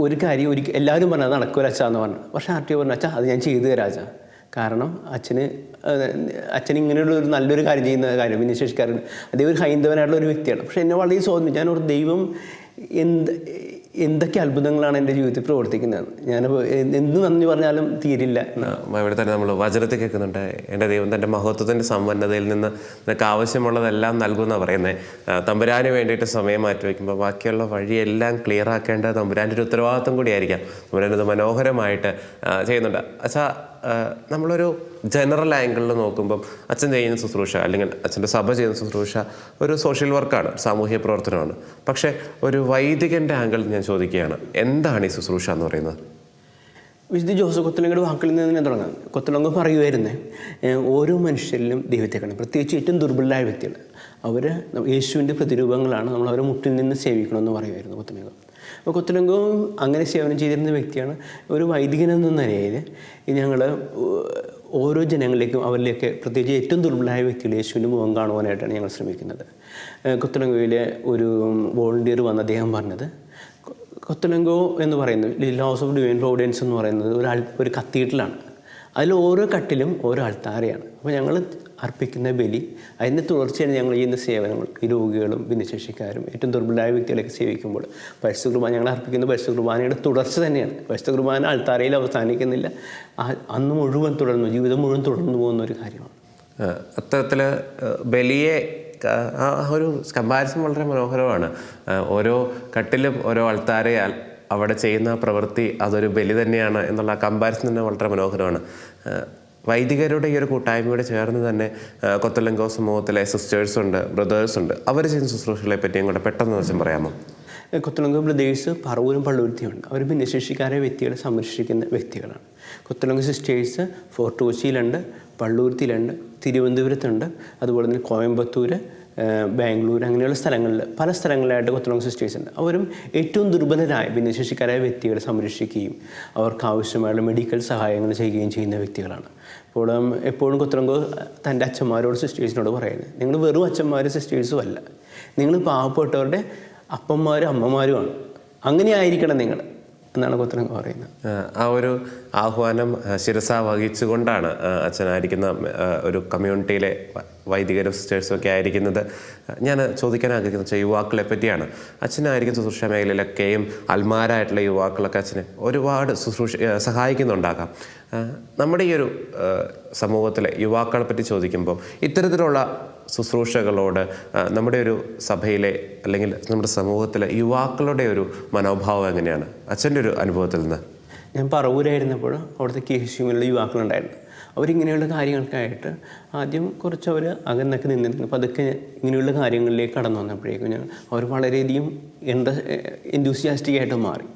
ഒരു കാര്യം എല്ലാവരും പറഞ്ഞത് നടക്കൂല അച്ഛാ എന്ന് പറഞ്ഞു. പക്ഷേ RTO പറഞ്ഞു, അച്ഛാ അത് ഞാൻ ചെയ്തു തരാം അച്ഛാ. കാരണം അച്ഛൻ ഇങ്ങനെയുള്ള ഒരു നല്ലൊരു കാര്യം ചെയ്യുന്ന കാര്യം ഭിന്നശേഷിക്കാരൻ, അദ്ദേഹം ഒരു ഹൈന്ദവനായിട്ടുള്ള ഒരു വ്യക്തിയാണ്. പക്ഷേ എന്നെ വളരെ സ്വാധീനിച്ചു. ഞാനൊരു ദൈവം എന്തൊക്കെ അത്ഭുതങ്ങളാണ് എൻ്റെ ജീവിതത്തിൽ പ്രവർത്തിക്കുന്നത്. ഞാൻ എന്ത് നന്ദി പറഞ്ഞാലും തീരില്ല. ഇവിടെ തന്നെ നമ്മൾ വചനത്തിൽ കേൾക്കുന്നുണ്ട്, എൻ്റെ ദൈവം തൻ്റെ മഹത്വത്തിൻ്റെ സമ്പന്നതയിൽ നിന്ന് നിനക്ക് ആവശ്യമുള്ളതെല്ലാം നൽകുമെന്നാണ് പറയുന്നത്. തമ്പുരാന് വേണ്ടിയിട്ട് സമയം മാറ്റി വയ്ക്കുമ്പോൾ ബാക്കിയുള്ള വഴിയെല്ലാം ക്ലിയർ ആക്കേണ്ട തമ്പുരാൻ്റെ ഒരു ഉത്തരവാദിത്വം കൂടിയായിരിക്കാം. തമ്പുരാനത് മനോഹരമായിട്ട് ചെയ്യുന്നുണ്ട്. അച്ഛാ, നമ്മളൊരു ജനറൽ ആംഗിളിൽ നോക്കുമ്പം അച്ഛൻ ചെയ്യുന്ന ശുശ്രൂഷ അല്ലെങ്കിൽ അച്ഛൻ്റെ സഭ ചെയ്യുന്ന ശുശ്രൂഷ ഒരു സോഷ്യൽ വർക്കാണ്, സാമൂഹ്യ പ്രവർത്തനമാണ്. പക്ഷേ ഒരു വൈദികൻ്റെ ആംഗിളിൽ ഞാൻ ചോദിക്കുകയാണ്, എന്താണ് ഈ ശുശ്രൂഷ എന്ന് പറയുന്നത്? വിശുദ്ധ ജോസഫ് കൊത്തലങ്കയുടെ വാക്കുകളിൽ നിന്ന് തന്നെ തുടങ്ങാം. കൊത്തലങ്ക പറയുമായിരുന്നേ, ഓരോ മനുഷ്യരിലും ദൈവത്തെ കാണും, പ്രത്യേകിച്ച് ഏറ്റവും ദുർബലരായ വ്യക്തികൾ. അവർ യേശുവിൻ്റെ പ്രതിരൂപങ്ങളാണ്, നമ്മൾ അവരെ മുട്ടിൽ നിന്ന് സേവിക്കണമെന്ന് പറയുമായിരുന്നു കൊത്തലങ്ക. അപ്പോൾ കൊത്തലങ്കവും അങ്ങനെ സേവനം ചെയ്തിരുന്ന വ്യക്തിയാണ്. ഒരു വൈദികനെന്ന നിലയിൽ ഞങ്ങൾ ഓരോ ജനങ്ങളിലേക്കും അവരിലേക്ക് പ്രത്യേകിച്ച് ഏറ്റവും ദുർബലമായ വ്യക്തികൾ യേശുവിൻ്റെ മുഖം കാണുവാനായിട്ടാണ് ഞങ്ങൾ ശ്രമിക്കുന്നത്. കൊത്തലങ്കോയിലെ ഒരു വോളണ്ടിയർ വന്ന് അദ്ദേഹം പറഞ്ഞത്, കൊത്തലങ്കോ എന്ന് പറയുന്നത് ലോസ് ഓഫ് ഡിവൈൻ പ്രോവിഡൻസ് എന്ന് പറയുന്നത് ഒരു കത്തീഡ്രലാണ്. അതിൽ ഓരോ കട്ടിലും ഓരോ അൾത്താരയാണ്. അപ്പോൾ ഞങ്ങൾ അർപ്പിക്കുന്ന ബലി, അതിൻ്റെ തുടർച്ചയാണ് ഞങ്ങൾ ചെയ്യുന്ന സേവനങ്ങൾ. ഈ രോഗികളും ഭിന്നശേഷിക്കാരും ഏറ്റവും ദുർബലമായ വ്യക്തികളൊക്കെ സേവിക്കുമ്പോൾ പരിശുദ്ധ കുർബാന ഞങ്ങൾ അർപ്പിക്കുന്ന പരിശുദ്ധ കുർബാനയുടെ തുടർച്ച തന്നെയാണ്. പരിശുദ്ധ കുർബാന അൾത്താരയിൽ അവസാനിക്കുന്നില്ല, അന്ന് മുഴുവൻ തുടർന്നു, ജീവിതം മുഴുവൻ തുടർന്നു പോകുന്ന ഒരു കാര്യമാണ്. അത്തരത്തിൽ ബലിയെ ആ ഒരു കമ്പാരിസൺ വളരെ മനോഹരമാണ്. ഓരോ കട്ടിലും ഓരോ അൾത്താരയാൽ അവിടെ ചെയ്യുന്ന പ്രവൃത്തി അതൊരു ബലി തന്നെയാണ് എന്നുള്ള കമ്പാരിസൺ തന്നെ വളരെ മനോഹരമാണ്. വൈദികരുടെ ഈ ഒരു കൂട്ടായ്മയോട് ചേർന്ന് തന്നെ കൊത്തലങ്കോ സമൂഹത്തിലെ സിസ്റ്റേഴ്സുണ്ട്, ബ്രദേഴ്സുണ്ട്, അവർ ചെയ്യുന്ന ശുശ്രൂഷകളെ പറ്റിയും കൂടെ പെട്ടെന്ന് വെച്ചും പറയാമോ? കൊത്തലങ്കോ ബ്രദേഴ്സ് പറവൂരും പള്ളുരുത്തിയുണ്ട്. അവർ ഭിന്നശേഷിക്കാരെ വ്യക്തികളെ സംരക്ഷിക്കുന്ന വ്യക്തികളാണ്. കൊത്തലങ്കോ സിസ്റ്റേഴ്സ് ഫോർട്ട് കൊച്ചിയിലുണ്ട്, പള്ളുരുത്തിയിലുണ്ട്, തിരുവനന്തപുരത്തുണ്ട്, അതുപോലെ തന്നെ കോയമ്പത്തൂർ, ബാംഗ്ലൂർ, അങ്ങനെയുള്ള സ്ഥലങ്ങളിൽ പല സ്ഥലങ്ങളിലായിട്ട് കൊത്തലങ്കോ സിസ്റ്റേഴ്സ് ഉണ്ട്. അവരും ഏറ്റവും ദുർബലരായ ഭിന്നശേഷിക്കാരായ വ്യക്തികളെ സംരക്ഷിക്കുകയും അവർക്ക് ആവശ്യമായുള്ള മെഡിക്കൽ സഹായങ്ങൾ ചെയ്യുകയും ചെയ്യുന്ന വ്യക്തികളാണ്. അപ്പോൾ എപ്പോഴും കൊത്തലങ്കോ തൻ്റെ അച്ഛന്മാരോട് സിസ്റ്റേഴ്സിനോട് പറയുന്നത്, നിങ്ങൾ വെറും അച്ഛന്മാരും സിസ്റ്റേഴ്സും അല്ല, നിങ്ങൾ പാവപ്പെട്ടവരുടെ അപ്പന്മാരും അമ്മമാരുമാണ്, അങ്ങനെ ആയിരിക്കണം നിങ്ങൾ എന്നാണ് കൊത്തലങ്കോ പറയുന്നത്. ആ ഒരു ആഹ്വാനം ശിരസ വഹിച്ചുകൊണ്ടാണ് അച്ഛനായിരിക്കുന്ന ഒരു കമ്മ്യൂണിറ്റിയിലെ വൈദികരും സിസ്റ്റേഴ്സും ഒക്കെ ആയിരിക്കുന്നത്. ഞാൻ ചോദിക്കാൻ ആഗ്രഹിക്കുന്ന വെച്ചാൽ യുവാക്കളെ പറ്റിയാണ്. അച്ഛനായിരിക്കും ശുശ്രൂഷ മേഖലയിലൊക്കെയും അൽമാരായിട്ടുള്ള യുവാക്കളൊക്കെ അച്ഛനെ ഒരുപാട് സഹായിക്കുന്നുണ്ടാകാം. നമ്മുടെ ഈ ഒരു സമൂഹത്തിലെ യുവാക്കളെ പറ്റി ചോദിക്കുമ്പോൾ ഇത്തരത്തിലുള്ള ശുശ്രൂഷകളോട് നമ്മുടെ ഒരു സഭയിലെ അല്ലെങ്കിൽ നമ്മുടെ സമൂഹത്തിലെ യുവാക്കളുടെ ഒരു മനോഭാവം എങ്ങനെയാണ് അച്ഛൻ്റെ ഒരു അനുഭവത്തിൽ നിന്ന്? ഞാൻ പറവൂരായിരുന്നപ്പോൾ അവിടുത്തെ KCMലുള്ള യുവാക്കളുണ്ടായിരുന്നു. അവരിങ്ങനെയുള്ള കാര്യങ്ങൾക്കായിട്ട് ആദ്യം കുറച്ച് അവർ അകന്നൊക്കെ നിന്നിരുന്നു. പതുക്കെ ഇങ്ങനെയുള്ള കാര്യങ്ങളിലേക്ക് കടന്നു വന്നപ്പോഴേക്കും അവർ വളരെയധികം എന്തൂസിയാസ്റ്റിക് ആയിട്ട് മാറി.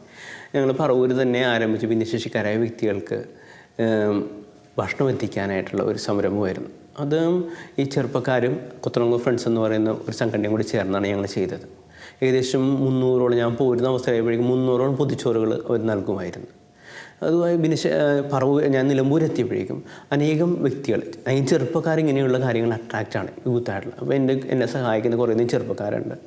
ഞങ്ങൾ പറവൂർ തന്നെ ആരംഭിച്ച് ഭിന്നശേഷിക്കാരായ വ്യക്തികൾക്ക് ഭക്ഷണം എത്തിക്കാനായിട്ടുള്ള ഒരു സംരംഭമായിരുന്നു. അത് ഈ ചെറുപ്പക്കാരും കൊത്തലങ്കോ ഫ്രണ്ട്സ് എന്ന് പറയുന്ന ഒരു സംഘടനയും കൂടി ചേർന്നാണ് ഞങ്ങൾ ചെയ്തത്. ഏകദേശം 300ഓളം, ഞാൻ പോരുന്ന അവസ്ഥയായപ്പോഴേക്കും 300ഓളം പൊതിച്ചോറുകൾ അവർ നൽകുമായിരുന്നു. അതുമായി ഞാൻ നിലമ്പൂർ എത്തിയപ്പോഴേക്കും അനേകം വ്യക്തികൾ, ഈ ചെറുപ്പക്കാരിങ്ങനെയുള്ള കാര്യങ്ങൾ അട്രാക്റ്റാണ് യൂത്തായിട്ടുള്ള. അപ്പോൾ എന്നെ സഹായിക്കുന്ന കുറേ ചെറുപ്പക്കാരുണ്ട്.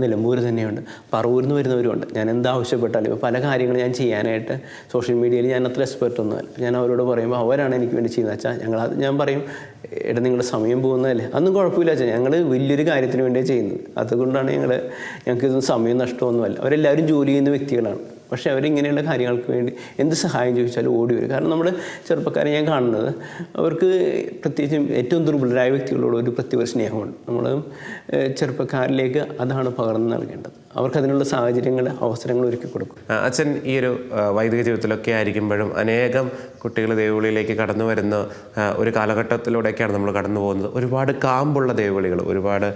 നിലമ്പൂർ തന്നെയുണ്ട്, പറവൂരിൽ നിന്ന് വരുന്നവരുമുണ്ട്. ഞാൻ എന്താവശ്യപ്പെട്ടാലും ഇപ്പോൾ പല കാര്യങ്ങൾ ഞാൻ ചെയ്യാനായിട്ട് സോഷ്യൽ മീഡിയയിൽ ഞാൻ അത്ര എക്സ്പെർട്ടൊന്നുമല്ല. ഞാൻ അവരോട് പറയുമ്പോൾ അവരാണ് എനിക്ക് വേണ്ടി ചെയ്യുന്നത്. വെച്ചാൽ ഞാൻ പറയും, എടാ നിങ്ങളുടെ സമയം പോകുന്നതല്ലേ, അതൊന്നും കുഴപ്പമില്ല വെച്ചാൽ ഞങ്ങൾ വലിയൊരു കാര്യത്തിന് വേണ്ടിയാണ് ചെയ്യുന്നത്, അതുകൊണ്ടാണ് ഞങ്ങൾക്കിതൊന്നും സമയം നഷ്ടമൊന്നുമല്ല. അവരെല്ലാവരും ജോലി ചെയ്യുന്ന വ്യക്തികളാണ്. പക്ഷേ അവരിങ്ങനെയുള്ള കാര്യങ്ങൾക്ക് വേണ്ടി എന്ത് സഹായം ചോദിച്ചാലും ഓടി വരും. കാരണം നമ്മുടെ ചെറുപ്പക്കാരെ ഞാൻ കാണുന്നത് അവർക്ക് പ്രത്യേകിച്ചും ഏറ്റവും ദുർബലരായ വ്യക്തികളോട് ഒരു പ്രത്യേക സ്നേഹമുണ്ട്. നമ്മൾ ചെറുപ്പക്കാരിലേക്ക് അതാണ് പകർന്നു നൽകേണ്ടത്. അവർക്ക് അതിനുള്ള സാഹചര്യങ്ങൾ, അവസരങ്ങൾ ഒരുക്കി കൊടുക്കും. അച്ഛൻ ഈ ഒരു വൈദിക ജീവിതത്തിലൊക്കെ ആയിരിക്കുമ്പോഴും അനേകം കുട്ടികൾ ദൈവവിളിയിലേക്ക് കടന്നു വരുന്ന ഒരു കാലഘട്ടത്തിലൂടെയൊക്കെയാണ് നമ്മൾ കടന്നു പോകുന്നത്. ഒരുപാട് കാമ്പുള്ള ദൈവവിളികൾ, ഒരുപാട്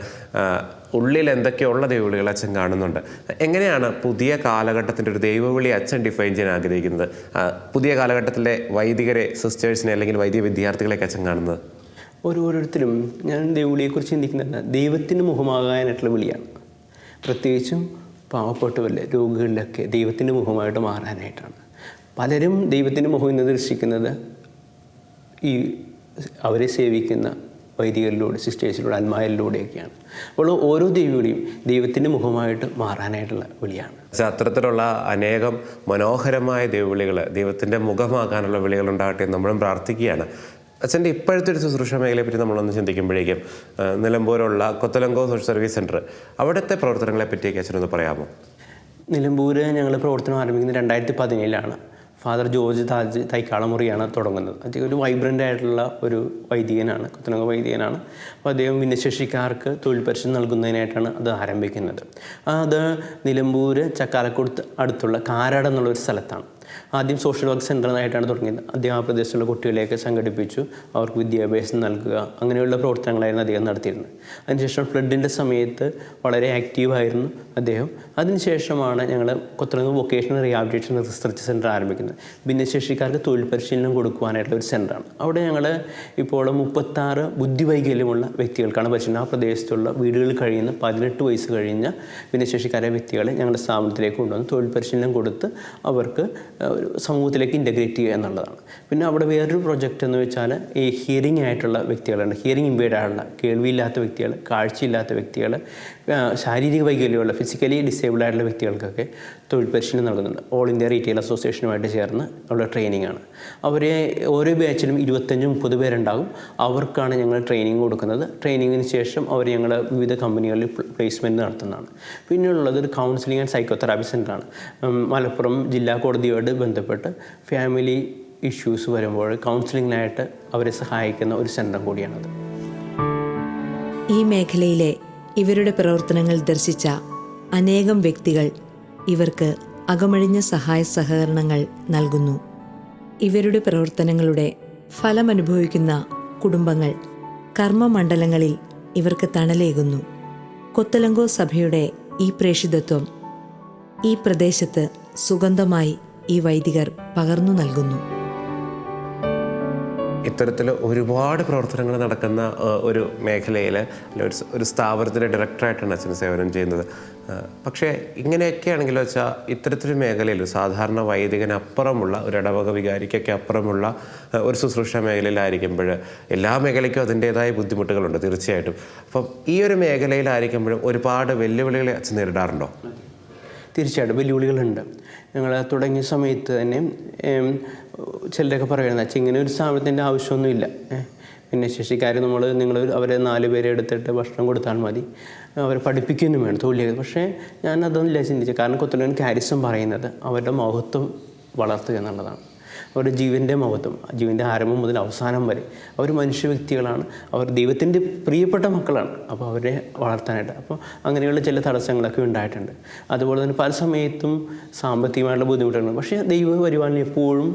ഉള്ളിൽ എന്തൊക്കെയുള്ള ദൈവവിളികൾ അച്ഛൻ കാണുന്നുണ്ട്. എങ്ങനെയാണ് പുതിയ കാലഘട്ടത്തിൻ്റെ ഒരു ദൈവവിളി അച്ഛൻ ഡിഫൈൻ ചെയ്യാൻ ആഗ്രഹിക്കുന്നത്? പുതിയ കാലഘട്ടത്തിലെ വൈദികരെ, സിസ്റ്റേഴ്സിനെ അല്ലെങ്കിൽ വൈദിക വിദ്യാർത്ഥികളെയൊക്കെ അച്ഛൻ കാണുന്നത്? ഓരോരുത്തരും ഞാൻ ദൈവവിളിയെക്കുറിച്ച് ചിന്തിക്കുന്നത് ദൈവത്തിന് മുഖമാകാനായിട്ടുള്ള വിളിയാണ്. പ്രത്യേകിച്ചും പാവപ്പെട്ടവരിലെ, രോഗികളിലൊക്കെ ദൈവത്തിൻ്റെ മുഖമായിട്ട് മാറാനായിട്ടാണ്. പലരും ദൈവത്തിൻ്റെ മുഖം എന്ന് ദർശിക്കുന്നത് ഈ അവരെ സേവിക്കുന്ന വൈദികരിലൂടെ, സിസ്റ്റേഴ്സിലൂടെ, അൽമാരിലൂടെയൊക്കെയാണ്. അപ്പോൾ ഓരോ ദൈവവിളിയും ദൈവത്തിൻ്റെ മുഖമായിട്ട് മാറാനായിട്ടുള്ള വിളിയാണ്. അത്തരത്തിലുള്ള അനേകം മനോഹരമായ ദൈവവിളികൾ, ദൈവത്തിൻ്റെ മുഖമാകാനുള്ള വിളികൾ ഉണ്ടാകട്ടെ എന്ന് നമ്മളും പ്രാർത്ഥിക്കുകയാണ്. അച്ഛൻ്റെ ഇപ്പോഴത്തെ ഒരു ശുശ്രൂഷ മേഖലയെ പറ്റി നമ്മളൊന്ന് ചിന്തിക്കുമ്പോഴേക്കും നിലമ്പൂരുള്ള കൊത്തലങ്കോ സോഷ്യൽ സർവീസ് സെൻറ്റർ, അവിടുത്തെ പ്രവർത്തനങ്ങളെ പറ്റിയൊക്കെ അച്ഛനൊന്ന് പറയാമോ? നിലമ്പൂർ ഞങ്ങൾ പ്രവർത്തനം ആരംഭിക്കുന്നത് 2017 ഫാദർ ജോർജ് താജ് തൈക്കാളമുറിയാണ് തുടങ്ങുന്നത്. അദ്ദേഹം ഒരു വൈബ്രൻ്റ് ആയിട്ടുള്ള ഒരു വൈദികനാണ്, കൊത്തലങ്കോ വൈദികനാണ്. അപ്പോൾ അദ്ദേഹം ഭിന്നശേഷിക്കാർക്ക് തൊഴിൽ പരിശീലനം നൽകുന്നതിനായിട്ടാണ് അത് ആരംഭിക്കുന്നത്. അത് നിലമ്പൂർ ചക്കാലക്കുടത്ത് അടുത്തുള്ള കാരാട് എന്നുള്ളൊരു സ്ഥലത്താണ്. ആദ്യം സോഷ്യൽ വർക്ക് സെൻ്ററായിട്ടാണ് തുടങ്ങിയത്. അദ്ദേഹം ആ പ്രദേശത്തുള്ള കുട്ടികളെയൊക്കെ സംഘടിപ്പിച്ചു, അവർക്ക് വിദ്യാഭ്യാസം നൽകുക, അങ്ങനെയുള്ള പ്രവർത്തനങ്ങളായിരുന്നു അദ്ദേഹം നടത്തിയിരുന്നത്. അതിനുശേഷം ഫ്ലഡിൻ്റെ സമയത്ത് വളരെ ആക്റ്റീവായിരുന്നു അദ്ദേഹം. അതിനുശേഷമാണ് ഞങ്ങൾ കൊത്തലങ്ങ് വൊക്കേഷണൽ റിഹാബിലിറ്റേഷൻ റിസർച്ച് സെൻറ്റർ ആരംഭിക്കുന്നത്. ഭിന്നശേഷിക്കാർക്ക് തൊഴിൽ പരിശീലനം കൊടുക്കുവാനായിട്ടുള്ള ഒരു സെൻ്ററാണ്. അവിടെ ഞങ്ങൾ ഇപ്പോൾ 36 ബുദ്ധിവൈകല്യമുള്ള വ്യക്തികൾക്കാണ് പരിശീലനം. ആ പ്രദേശത്തുള്ള വീടുകളിൽ കഴിയുന്ന 18 വയസ്സ് കഴിഞ്ഞ ഭിന്നശേഷിക്കാരായ വ്യക്തികളെ ഞങ്ങളുടെ സ്ഥാപനത്തിലേക്ക് കൊണ്ടുവന്ന് തൊഴിൽ പരിശീലനം കൊടുത്ത് അവർക്ക് സമൂഹത്തിലേക്ക് ഇൻ്റഗ്രേറ്റ് ചെയ്യുക എന്നുള്ളതാണ്. പിന്നെ അവിടെ വേറൊരു പ്രൊജക്റ്റ് എന്ന് വെച്ചാൽ ഈ ഹിയറിംഗ് ആയിട്ടുള്ള വ്യക്തികളുണ്ട്, ഹിയറിംഗ് ഇമ്പേർഡ് ആയിട്ടുള്ള, കേൾവിയില്ലാത്ത വ്യക്തികൾ, കാഴ്ചയില്ലാത്ത വ്യക്തികൾ, ശാരീരിക വൈകല്യമുള്ള ഫിസിക്കലി ഡിസേബിൾഡ് ആയിട്ടുള്ള വ്യക്തികൾക്കൊക്കെ തൊഴിൽ പരിശീലനം നൽകുന്നുണ്ട്. ഓൾ ഇന്ത്യ റീറ്റെയിൽ അസോസിയേഷനുമായിട്ട് ചേർന്ന് ഉള്ള ട്രെയിനിങ് ആണ്. അവരെ ഓരോ ബാച്ചിലും 25-30 പേരുണ്ടാകും. അവർക്കാണ് ഞങ്ങൾ ട്രെയിനിങ് കൊടുക്കുന്നത്. ട്രെയിനിങ്ങിന് ശേഷം അവർ ഞങ്ങൾ വിവിധ കമ്പനികളിൽ പ്ലേസ്മെൻറ്റ് നടത്തുന്നതാണ്. പിന്നെയുള്ളത് ഒരു കൗൺസിലിംഗ് ആൻഡ് സൈക്കോതെറാപ്പി സെൻ്ററാണ്. മലപ്പുറം ജില്ലാ കോടതിയോട് ബന്ധപ്പെട്ട് ഫാമിലി ഇഷ്യൂസ് വരുമ്പോൾ കൗൺസിലിങ്ങിനായിട്ട് അവരെ സഹായിക്കുന്ന ഒരു സെൻ്ററും കൂടിയാണത്. ഈ മേഖലയിലെ ഇവരുടെ പ്രവർത്തനങ്ങൾ ദർശിച്ച അനേകം വ്യക്തികൾ ഇവർക്ക് അകമഴിഞ്ഞ സഹായ സഹകരണങ്ങൾ നൽകുന്നു. ഇവരുടെ പ്രവർത്തനങ്ങളുടെ ഫലമനുഭവിക്കുന്ന കുടുംബങ്ങൾ കർമ്മമണ്ഡലങ്ങളിൽ ഇവർക്ക് തണലേകുന്നു. കൊത്തലങ്കോ സഭയുടെ ഈ പ്രേഷിതത്വം ഈ പ്രദേശത്ത് സുഗന്ധമായി ഈ വൈദികർ പകർന്നു നൽകുന്നു. ഇത്തരത്തിൽ ഒരുപാട് പ്രവർത്തനങ്ങൾ നടക്കുന്ന ഒരു മേഖലയിൽ ഒരു സ്ഥാപനത്തിൻ്റെ ഡയറക്ടറായിട്ടാണ് അച്ഛൻ സേവനം ചെയ്യുന്നത്. പക്ഷേ ഇങ്ങനെയൊക്കെ ആണെങ്കിലും വെച്ചാൽ ഇത്തരത്തിലൊരു മേഖലയിൽ സാധാരണ വൈദികനപ്പുറമുള്ള ഒരു ഇടവക വികാരിക്കൊക്കെ അപ്പുറമുള്ള ഒരു ശുശ്രൂഷ മേഖലയിലായിരിക്കുമ്പോൾ എല്ലാ മേഖലയ്ക്കും അതിൻ്റേതായ ബുദ്ധിമുട്ടുകളുണ്ട് തീർച്ചയായിട്ടും. അപ്പം ഈ ഒരു മേഖലയിലായിരിക്കുമ്പോഴും ഒരുപാട് വെല്ലുവിളികളെ അച്ഛൻ നേരിടാറുണ്ടോ? തീർച്ചയായിട്ടും വെല്ലുവിളികളുണ്ട്. ഞങ്ങൾ തുടങ്ങിയ സമയത്ത് തന്നെ ചിലരൊക്കെ പറയുന്നത് വെച്ചാൽ ഇങ്ങനെ ഒരു സ്ഥാപനത്തിൻ്റെ ആവശ്യമൊന്നുമില്ല, ഭിന്നശേഷിക്കാർ നിങ്ങൾ അവരെ 4 പേരെ എടുത്തിട്ട് ഭക്ഷണം കൊടുത്താൽ മതി, അവരെ പഠിപ്പിക്കുകയൊന്നും വേണം, തൊഴിൽ. പക്ഷേ ഞാൻ അതൊന്നുമില്ല ചിന്തിച്ചത്. കാരണം കൊത്തലങ്ങ് കാരിസം പറയുന്നത് അവരുടെ മഹത്വം വളർത്തുക എന്നുള്ളതാണ്. അവരുടെ ജീവൻ്റെ മഹത്വം, ജീവൻ്റെ ആരംഭം മുതൽ അവസാനം വരെ അവർ മനുഷ്യ വ്യക്തികളാണ്, അവർ ദൈവത്തിൻ്റെ പ്രിയപ്പെട്ട മക്കളാണ്. അപ്പോൾ അവരെ വളർത്താനായിട്ട് അങ്ങനെയുള്ള ചില തടസ്സങ്ങളൊക്കെ ഉണ്ടായിട്ടുണ്ട്. അതുപോലെ തന്നെ പല സമയത്തും സാമ്പത്തികമായിട്ടുള്ള ബുദ്ധിമുട്ടുകളുണ്ട്. പക്ഷേ ദൈവപരിപാലനം എപ്പോഴും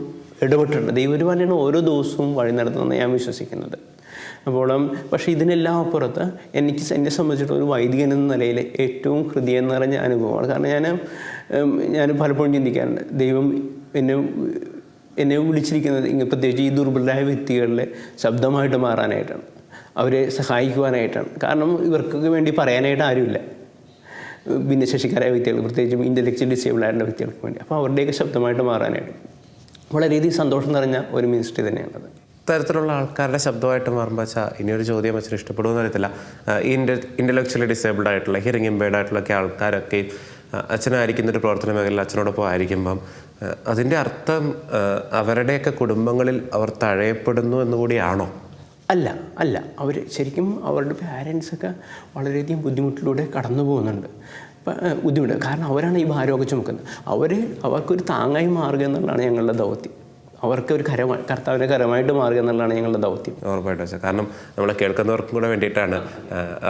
ഇടപെട്ടിട്ടുണ്ട്. ദൈവപരിപാലനം ഓരോ ദിവസവും വഴി നടത്തുമെന്ന് ഞാൻ വിശ്വസിക്കുന്നത്. പക്ഷേ ഇതിനെല്ലാം അപ്പുറത്ത് എന്നെ സംബന്ധിച്ചിടത്തോളം ഒരു വൈദികൻ എന്ന നിലയിൽ ഏറ്റവും ഹൃദയം നിറഞ്ഞ അനുഭവമാണ്. കാരണം ഞാൻ പലപ്പോഴും ചിന്തിക്കാറുണ്ട്, ദൈവം എന്നെ വിളിച്ചിരിക്കുന്നത് പ്രത്യേകിച്ച് ഈ ദുർബലരായ വ്യക്തികളിലെ ശബ്ദമായിട്ട് മാറാനായിട്ടാണ്, അവരെ സഹായിക്കുവാനായിട്ടാണ്. കാരണം ഇവർക്കൊക്കെ വേണ്ടി പറയാനായിട്ട് ആരുമില്ല, ഭിന്നശേഷിക്കാരായ വ്യക്തികൾ, പ്രത്യേകിച്ചും ഇൻ്റലക്ച്വൽ ഡിസേബിൾഡ് ആയിട്ടുള്ള വ്യക്തികൾക്ക് വേണ്ടി. അവരുടെയൊക്കെ ശബ്ദമായിട്ട് മാറാനായിട്ട് വളരെയധികം സന്തോഷം നിറഞ്ഞ ഒരു മിനിസ്ട്രി തന്നെയാണത്. ഇത്തരത്തിലുള്ള ആൾക്കാരുടെ ശബ്ദമായിട്ട് മാറുമ്പോൾ വെച്ചാൽ ഇനിയൊരു ചോദ്യം അച്ഛന് ഇഷ്ടപ്പെടുമെന്ന് അറിയത്തില്ല. ഈ ഇൻ്റലക്ച്വലി ഡിസേബിൾഡ് ആയിട്ടുള്ള ഹിയറിംഗ് ഇമ്പേർഡ് ആയിട്ടുള്ളൊക്കെ ആൾക്കാരൊക്കെ അച്ഛനായിരിക്കുന്നൊരു പ്രവർത്തന മേഖലയിൽ അച്ഛനോടൊപ്പം ആയിരിക്കുമ്പം അതിൻ്റെ അർത്ഥം അവരുടെയൊക്കെ കുടുംബങ്ങളിൽ അവർ തഴയപ്പെടുന്നു എന്നുകൂടിയാണോ? അല്ല അവർ ശരിക്കും അവരുടെ പാരൻസൊക്കെ വളരെയധികം ബുദ്ധിമുട്ടിലൂടെ കടന്നു പോകുന്നുണ്ട്. ബുദ്ധിമുട്ട് കാരണം അവരാണ് ഈ ഭാരമൊക്കെ ചുമക്കുന്നത്. അവർക്കൊരു താങ്ങായി മാറുക എന്നുള്ളതാണ് ഞങ്ങളുടെ ദൗത്യം. അവർക്കൊരു കർത്താവിൻ്റെ കരമായിട്ട് മാറുക എന്നുള്ളതാണ് ഞങ്ങളുടെ ദൗത്യം. ഉറപ്പായിട്ടും വെച്ചാൽ കാരണം നമ്മളെ കേൾക്കുന്നവർക്കും കൂടെ വേണ്ടിയിട്ടാണ്.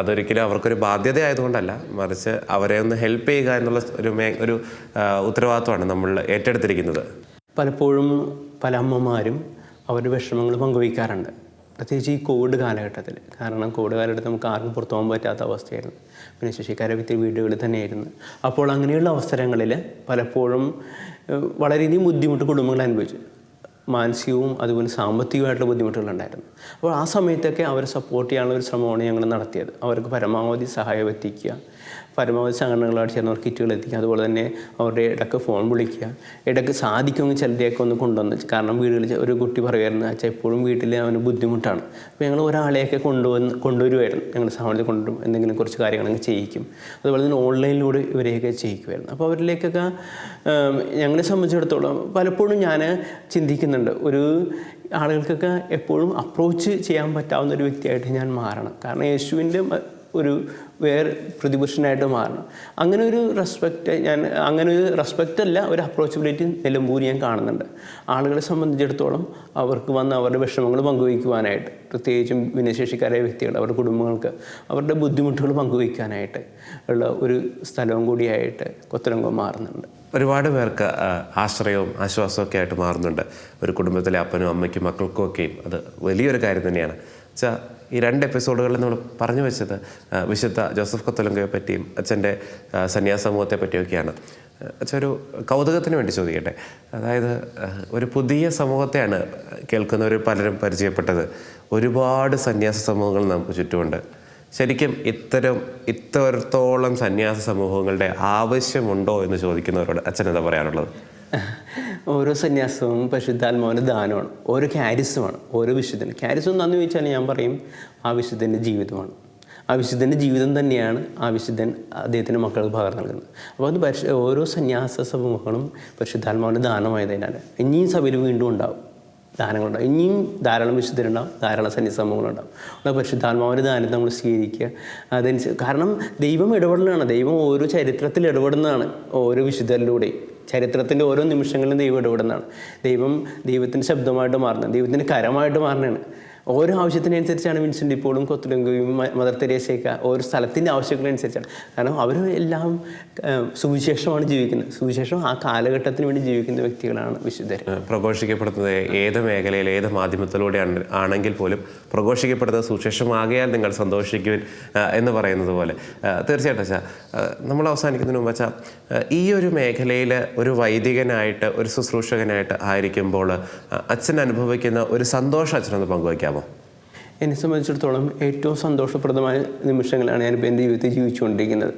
അതൊരിക്കലും അവർക്കൊരു ബാധ്യത ആയതുകൊണ്ടല്ല, മറിച്ച് അവരെ ഒന്ന് ഹെൽപ്പ് ചെയ്യുക എന്നുള്ള ഒരു ഉത്തരവാദിത്വമാണ് നമ്മൾ ഏറ്റെടുത്തിരിക്കുന്നത്. പലപ്പോഴും പല അമ്മമാരും അവരുടെ വിഷമങ്ങൾ പങ്കുവയ്ക്കാറുണ്ട്, പ്രത്യേകിച്ച് ഈ കോവിഡ് കാലഘട്ടത്തിൽ. കാരണം കോവിഡ് കാലഘട്ടത്തിൽ നമുക്ക് ആർക്കും പുറത്തു പോകാൻ പറ്റാത്ത അവസ്ഥയായിരുന്നു. ഭിന്നശേഷിക്കാരെ വ്യക്തി വീടുകളിൽ തന്നെയായിരുന്നു. അപ്പോൾ അങ്ങനെയുള്ള അവസരങ്ങളിൽ പലപ്പോഴും വളരെയധികം ബുദ്ധിമുട്ട് കുടുംബങ്ങൾ അനുഭവിച്ചു. മാനസികവും അതുപോലെ സാമ്പത്തികമായിട്ടുള്ള ബുദ്ധിമുട്ടുകളുണ്ടായിരുന്നു. അപ്പോൾ ആ സമയത്തൊക്കെ അവരെ സപ്പോർട്ട് ചെയ്യാനുള്ള ഒരു ശ്രമമാണ് ഞങ്ങൾ നടത്തിയത്. അവർക്ക് പരമാവധി സഹായം എത്തിക്കുക, പരമാവധി സംഘടനകളായിട്ട് ചേർന്ന് അവർ കിറ്റുകൾ എത്തിക്കുക, അതുപോലെ തന്നെ അവരുടെ ഇടയ്ക്ക് ഫോൺ വിളിക്കുക, ഇടയ്ക്ക് സാധിക്കുമെങ്കിൽ ചിലരെയൊക്കെ ഒന്ന് കൊണ്ടുവന്ന്. കാരണം വീടുകളിൽ ഒരു കുട്ടി പറയുമായിരുന്നു, അച്ഛാ എപ്പോഴും വീട്ടിൽ അവന് ബുദ്ധിമുട്ടാണ്. അപ്പോൾ ഞങ്ങൾ ഒരാളെയൊക്കെ കൊണ്ടുവരുമായിരുന്നു, ഞങ്ങളുടെ സ്ഥാപനത്തിൽ കൊണ്ടുവരും, എന്തെങ്കിലും കുറച്ച് കാര്യങ്ങളൊക്കെ ചെയ്യിക്കും. അതുപോലെ തന്നെ ഓൺലൈനിലൂടെ ഇവരെയൊക്കെ ചെയ്യിക്കുമായിരുന്നു. അപ്പോൾ അവരിലേക്കൊക്കെ ഞങ്ങളെ സംബന്ധിച്ചിടത്തോളം പലപ്പോഴും ഞാൻ ചിന്തിക്കുന്നുണ്ട്, ഒരു ആളുകൾക്കൊക്കെ എപ്പോഴും അപ്രോച്ച് ചെയ്യാൻ പറ്റാവുന്ന ഒരു വ്യക്തിയായിട്ട് ഞാൻ മാറണം. കാരണം യേശുവിൻ്റെ ഒരു വേറെ പ്രതിപുരുഷനായിട്ട് മാറണം. അങ്ങനെ ഒരു റെസ്പെക്റ്റ് അല്ല, ഒരു അപ്രോച്ചബിലിറ്റി നിലമ്പൂർ ഞാൻ കാണുന്നുണ്ട്. ആളുകളെ സംബന്ധിച്ചിടത്തോളം അവർക്ക് വന്ന് അവരുടെ വിഷമങ്ങൾ പങ്കുവയ്ക്കുവാനായിട്ട്, പ്രത്യേകിച്ചും ഭിന്നശേഷിക്കാരായ വ്യക്തികൾ അവരുടെ കുടുംബങ്ങൾക്ക് അവരുടെ ബുദ്ധിമുട്ടുകൾ പങ്കുവയ്ക്കാനായിട്ട് ഉള്ള ഒരു സ്ഥലവും കൂടിയായിട്ട് കൊത്തലങ്കോ മാറുന്നുണ്ട്. ഒരുപാട് പേർക്ക് ആശ്രയവും ആശ്വാസവും ഒക്കെ ആയിട്ട് മാറുന്നുണ്ട്. ഒരു കുടുംബത്തിലെ അപ്പനും അമ്മയ്ക്കും മക്കൾക്കും ഒക്കെയും അത് വലിയൊരു കാര്യം തന്നെയാണ്. വെച്ചാൽ ഈ 2 എപ്പിസോഡുകളിൽ നമ്മൾ പറഞ്ഞു വെച്ചത് വിശുദ്ധ ജോസഫ് കൊത്തലങ്കയെ പറ്റിയും അച്ഛൻ്റെ സന്യാസ സമൂഹത്തെ പറ്റിയൊക്കെയാണ്. അച്ഛൻ ഒരു കൗതുകത്തിന് വേണ്ടി ചോദിക്കട്ടെ, അതായത് ഒരു പുതിയ സമൂഹത്തെയാണ് കേൾക്കുന്നവർ പലരും പരിചയപ്പെട്ടത്. ഒരുപാട് സന്യാസ സമൂഹങ്ങൾ നമുക്ക് ചുറ്റുമുണ്ട്. ശരിക്കും ഇത്രത്തോളം സന്യാസ സമൂഹങ്ങളുടെ ആവശ്യമുണ്ടോ എന്ന് ചോദിക്കുന്നവരോട് അച്ഛൻ എന്താ പറയാനുള്ളത്? ഓരോ സന്യാസവും പരിശുദ്ധാത്മാവിൻ്റെ ദാനമാണ്, ഓരോ ക്യാരിസമാണ്, ഓരോ വിശുദ്ധന്. ക്യാരിസം എന്താണെന്ന് ചോദിച്ചാൽ ഞാൻ പറയും ആ വിശുദ്ധൻ്റെ ജീവിതമാണ്. ആ വിശുദ്ധൻ്റെ ജീവിതം തന്നെയാണ് ആ വിശുദ്ധൻ അദ്ദേഹത്തിൻ്റെ മക്കൾക്ക് പകർന്നു നൽകുന്നത്. അപ്പോൾ അത് ഓരോ സന്യാസ സമൂഹങ്ങളും പരിശുദ്ധാത്മാവിൻ്റെ ദാനമായതിനാൽ ഇനിയും സഭയിൽ വീണ്ടും ഉണ്ടാവും ദാനങ്ങളുണ്ടാവും, ഇനിയും ധാരാളം വിശുദ്ധരുണ്ടാവും, ധാരാളം സന്യാസ സമൂഹങ്ങളുണ്ടാവും. അപ്പോൾ പരിശുദ്ധാത്മാവിൻ്റെ ദാനത്തെ നമ്മൾ സ്വീകരിക്കുക. അതനുസരിച്ച്, കാരണം ദൈവം ഇടപെടലാണ്, ദൈവം ഓരോ ചരിത്രത്തിൽ ഇടപെടുന്നതാണ്, ഓരോ വിശുദ്ധരിലൂടെയും ചരിത്രത്തിൻ്റെ ഓരോ നിമിഷങ്ങളിലും ദൈവം ഇടപെടുന്നതാണ്. ദൈവത്തിൻ്റെ ശബ്ദമായിട്ട് മാറുന്നത്, ദൈവത്തിൻ്റെ കരമായിട്ട് മാറുന്നതാണ്. ഓരോ ആവശ്യത്തിനനുസരിച്ചാണ് വിൻസെൻ്റ് പോളും കൊത്തലങ്കയും മദർ തെരേസയൊക്കെ ഓരോ സ്ഥലത്തിൻ്റെ ആവശ്യങ്ങളനുസരിച്ചാണ്. കാരണം അവർ എല്ലാം സുവിശേഷമാണ് ജീവിക്കുന്നത്. സുവിശേഷം ആ കാലഘട്ടത്തിന് വേണ്ടി ജീവിക്കുന്ന വ്യക്തികളാണ് വിശുദ്ധർ. പ്രഘോഷിക്കപ്പെടുന്നത് ഏത് മേഖലയിൽ ഏത് മാധ്യമത്തിലൂടെ ആണെങ്കിൽ പോലും പ്രഘോഷിക്കപ്പെടുന്നത് സുവിശേഷമാകിയാൽ നിങ്ങൾ സന്തോഷിക്കുവിൻ എന്ന് പറയുന്നത് പോലെ. തീർച്ചയായിട്ടും അച്ഛാ, നമ്മൾ അവസാനിക്കുന്നതിന് മുമ്പ് അച്ഛാ, ഈ ഒരു മേഖലയിൽ ഒരു വൈദികനായിട്ട് ഒരു ശുശ്രൂഷകനായിട്ട് ആയിരിക്കുമ്പോൾ അച്ഛൻ അനുഭവിക്കുന്ന ഒരു സന്തോഷം അച്ഛനൊന്ന് പങ്കുവയ്ക്കാം. എന്നെ സംബന്ധിച്ചിടത്തോളം ഏറ്റവും സന്തോഷപ്രദമായ നിമിഷങ്ങളാണ് ഞാനിപ്പോൾ എൻ്റെ ജീവിതത്തിൽ ജീവിച്ചുകൊണ്ടിരിക്കുന്നത്.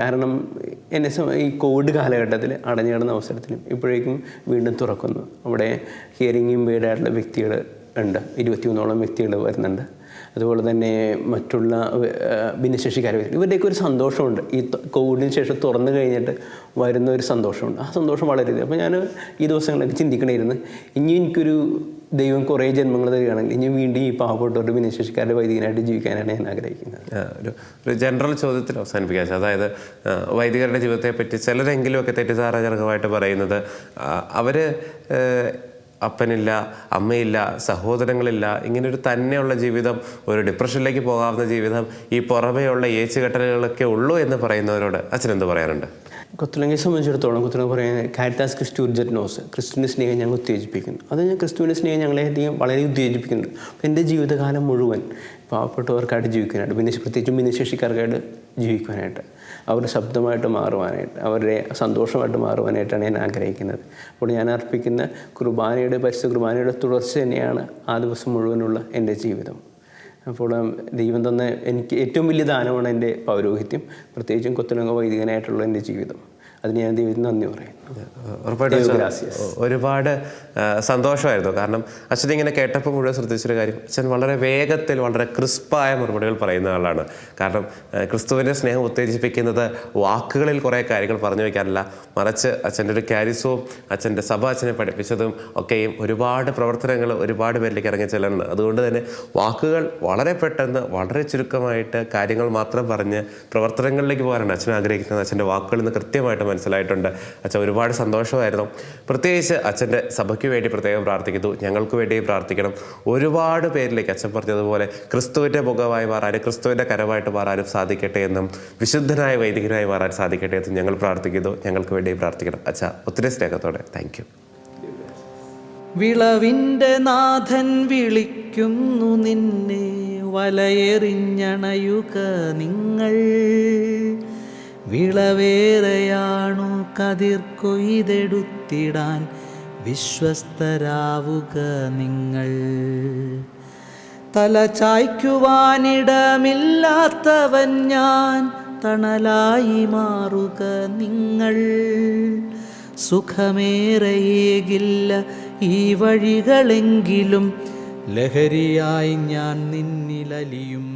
കാരണം ഈ കോവിഡ് കാലഘട്ടത്തിൽ അടഞ്ഞു കിടന്ന അവസരത്തിലും ഇപ്പോഴേക്കും വീണ്ടും തുറക്കുന്നു. അവിടെ ഹിയറിംഗ് ഇമ്പയർഡ് ആയിട്ടുള്ള വ്യക്തികൾ ഉണ്ട്, 21ഓളം വ്യക്തികൾ വരുന്നുണ്ട്. അതുപോലെ തന്നെ മറ്റുള്ള ഭിന്നശേഷിക്കാർ, ഇവരുടെയൊക്കെ ഒരു സന്തോഷമുണ്ട്. ഈ കോവിഡിന് ശേഷം തുറന്നു കഴിഞ്ഞിട്ട് വരുന്ന ഒരു സന്തോഷമുണ്ട്. ആ സന്തോഷം വളരെ ഇത്. അപ്പോൾ ഞാൻ ഈ ദിവസങ്ങളൊക്കെ ചിന്തിക്കണമായിരുന്നു, ഇനി എനിക്കൊരു ദൈവം കുറേ ജന്മങ്ങൾ തരികയാണെങ്കിൽ ഇനി വീണ്ടും ഈ പാവപ്പെട്ടവരുടെ ഭിന്നശേഷിക്കാരുടെ വൈദികനായിട്ട് ജീവിക്കാനാണ് ഞാൻ ആഗ്രഹിക്കുന്നത്. ഒരു ജനറൽ ചോദ്യത്തിൽ അവസാനിപ്പിക്കാം. അതായത് വൈദികരുടെ ജീവിതത്തെ പറ്റി ചിലരെങ്കിലുമൊക്കെ തെറ്റിദ്ധാരണജനകമായിട്ട് പറയുന്നത് അവർ അപ്പനില്ല, അമ്മയില്ല, സഹോദരങ്ങളില്ല, ഇങ്ങനൊരു തന്നെയുള്ള ജീവിതം, ഒരു ഡിപ്രഷനിലേക്ക് പോകാവുന്ന ജീവിതം, ഈ പുറമേയുള്ള ഏച്ചുകെട്ടലുകളൊക്കെ ഉള്ളൂ എന്ന് പറയുന്നവരോട് അച്ഛൻ എന്ത് പറയാനുണ്ട്? കൊത്തലങ്കയെ സംബന്ധിച്ചിടത്തോളം കൊത്തലങ്ക പറയുന്നത് കാരിത്താസ് ക്രിസ്തു ഉർജറ്റ്നോസ്, ക്രിസ്തുവിൻ്റെ സ്നേഹം ഞങ്ങൾ ഉത്തേജിപ്പിക്കുന്നു. അത് ഞാൻ ക്രിസ്തുവിൻ്റെ സ്നേഹം ഞങ്ങളെ അധികം വളരെ ഉത്തേജിപ്പിക്കുന്നുണ്ട്. അപ്പോൾ എൻ്റെ ജീവിതകാലം മുഴുവൻ പാവപ്പെട്ടവർക്കായിട്ട് ജീവിക്കാനായിട്ട്, പ്രത്യേകിച്ചും ഭിന്നശേഷിക്കാർക്കായിട്ട് ജീവിക്കാനായിട്ട്, അവരുടെ ശബ്ദമായിട്ട് മാറുവാനായിട്ട്, അവരുടെ സന്തോഷമായിട്ട് മാറുവാനായിട്ടാണ് ഞാൻ ആഗ്രഹിക്കുന്നത്. അപ്പോൾ ഞാൻ അർപ്പിക്കുന്ന പരിശുദ്ധ കുർബാനയുടെ തുടർച്ച തന്നെയാണ് ആ ദിവസം മുഴുവനുള്ള എൻ്റെ ജീവിതം. അപ്പോൾ ദൈവം തന്ന എനിക്ക് ഏറ്റവും വലിയ ദാനമാണ് എൻ്റെ പൗരോഹിത്യം, പ്രത്യേകിച്ചും കൊത്തലങ്ക വൈദികനായിട്ടുള്ള എൻ്റെ ജീവിതം. അതിന് ഞാൻ ദൈവത്തിന് നന്ദി പറയുന്നു. ഒരുപാട് സന്തോഷമായിരുന്നു. കാരണം അച്ഛൻ ഇങ്ങനെ കേട്ടപ്പോൾ മുഴുവൻ ശ്രദ്ധിച്ചൊരു കാര്യം, അച്ഛൻ വളരെ വേഗത്തിൽ വളരെ ക്രിസ്പായ മറുപടികൾ പറയുന്ന ആളാണ്. കാരണം ക്രിസ്തുവിൻ്റെ സ്നേഹം ഉത്തേജിപ്പിക്കുന്നത് വാക്കുകളിൽ കുറേ കാര്യങ്ങൾ പറഞ്ഞു വയ്ക്കാനല്ല, മറിച്ച് അച്ഛൻ്റെ ഒരു ക്യാരിസവും അച്ഛൻ്റെ സഭ അച്ഛനെ പഠിപ്പിച്ചതും ഒക്കെയും ഒരുപാട് പ്രവർത്തനങ്ങൾ ഒരുപാട് പേരിലേക്ക് ഇറങ്ങി ചെല്ലുന്നുണ്ട്. അതുകൊണ്ട് തന്നെ വാക്കുകൾ വളരെ പെട്ടെന്ന് വളരെ ചുരുക്കമായിട്ട് കാര്യങ്ങൾ മാത്രം പറഞ്ഞ് പ്രവർത്തനങ്ങളിലേക്ക് പോകാനാണ് അച്ഛൻ ആഗ്രഹിക്കുന്നത്. അച്ഛൻ്റെ വാക്കുകളിൽ നിന്ന് കൃത്യമായിട്ട് മനസ്സിലായിട്ടുണ്ട്. അച്ഛൻ ഒരുപാട് സന്തോഷമായിരുന്നു. പ്രത്യേകിച്ച് അച്ഛൻ്റെ സഭയ്ക്ക് വേണ്ടി പ്രത്യേകം പ്രാർത്ഥിക്കുന്നു, ഞങ്ങൾക്ക് വേണ്ടിയും പ്രാർത്ഥിക്കണം. ഒരുപാട് പേരിലേക്ക് അച്ഛൻ പറഞ്ഞതുപോലെ ക്രിസ്തുവിൻ്റെ മുഖമായി മാറാനും ക്രിസ്തുവിൻ്റെ കരമായിട്ട് മാറാനും സാധിക്കട്ടെ എന്നും വിശുദ്ധനായ വൈദികനായി മാറാൻ സാധിക്കട്ടെ എന്നും ഞങ്ങൾ പ്രാർത്ഥിക്കുന്നു. ഞങ്ങൾക്ക് വേണ്ടിയും പ്രാർത്ഥിക്കണം. അച്ഛ ഒത്തിരി സ്നേഹത്തോടെ താങ്ക് യു. വിളവിൻ്റെ നാഥൻ വിളിക്കുന്നു നിന്നെ, വലയെറിഞ്ഞണയുക നിങ്ങൾ. വിളവേറെയാണു കതിർ കൊയ്തെടുത്തിടാൻ വിശ്വസ്തരാവുക നിങ്ങൾ. തല ചായ്ക്കുവാനിടമില്ലാത്തവൻ ഞാൻ, തണലായി മാറുക നിങ്ങൾ. സുഖമേറെയേകില്ല ഈ വഴികളെങ്കിലും, ലഹരിയായി ഞാൻ നിന്നിലലിയും.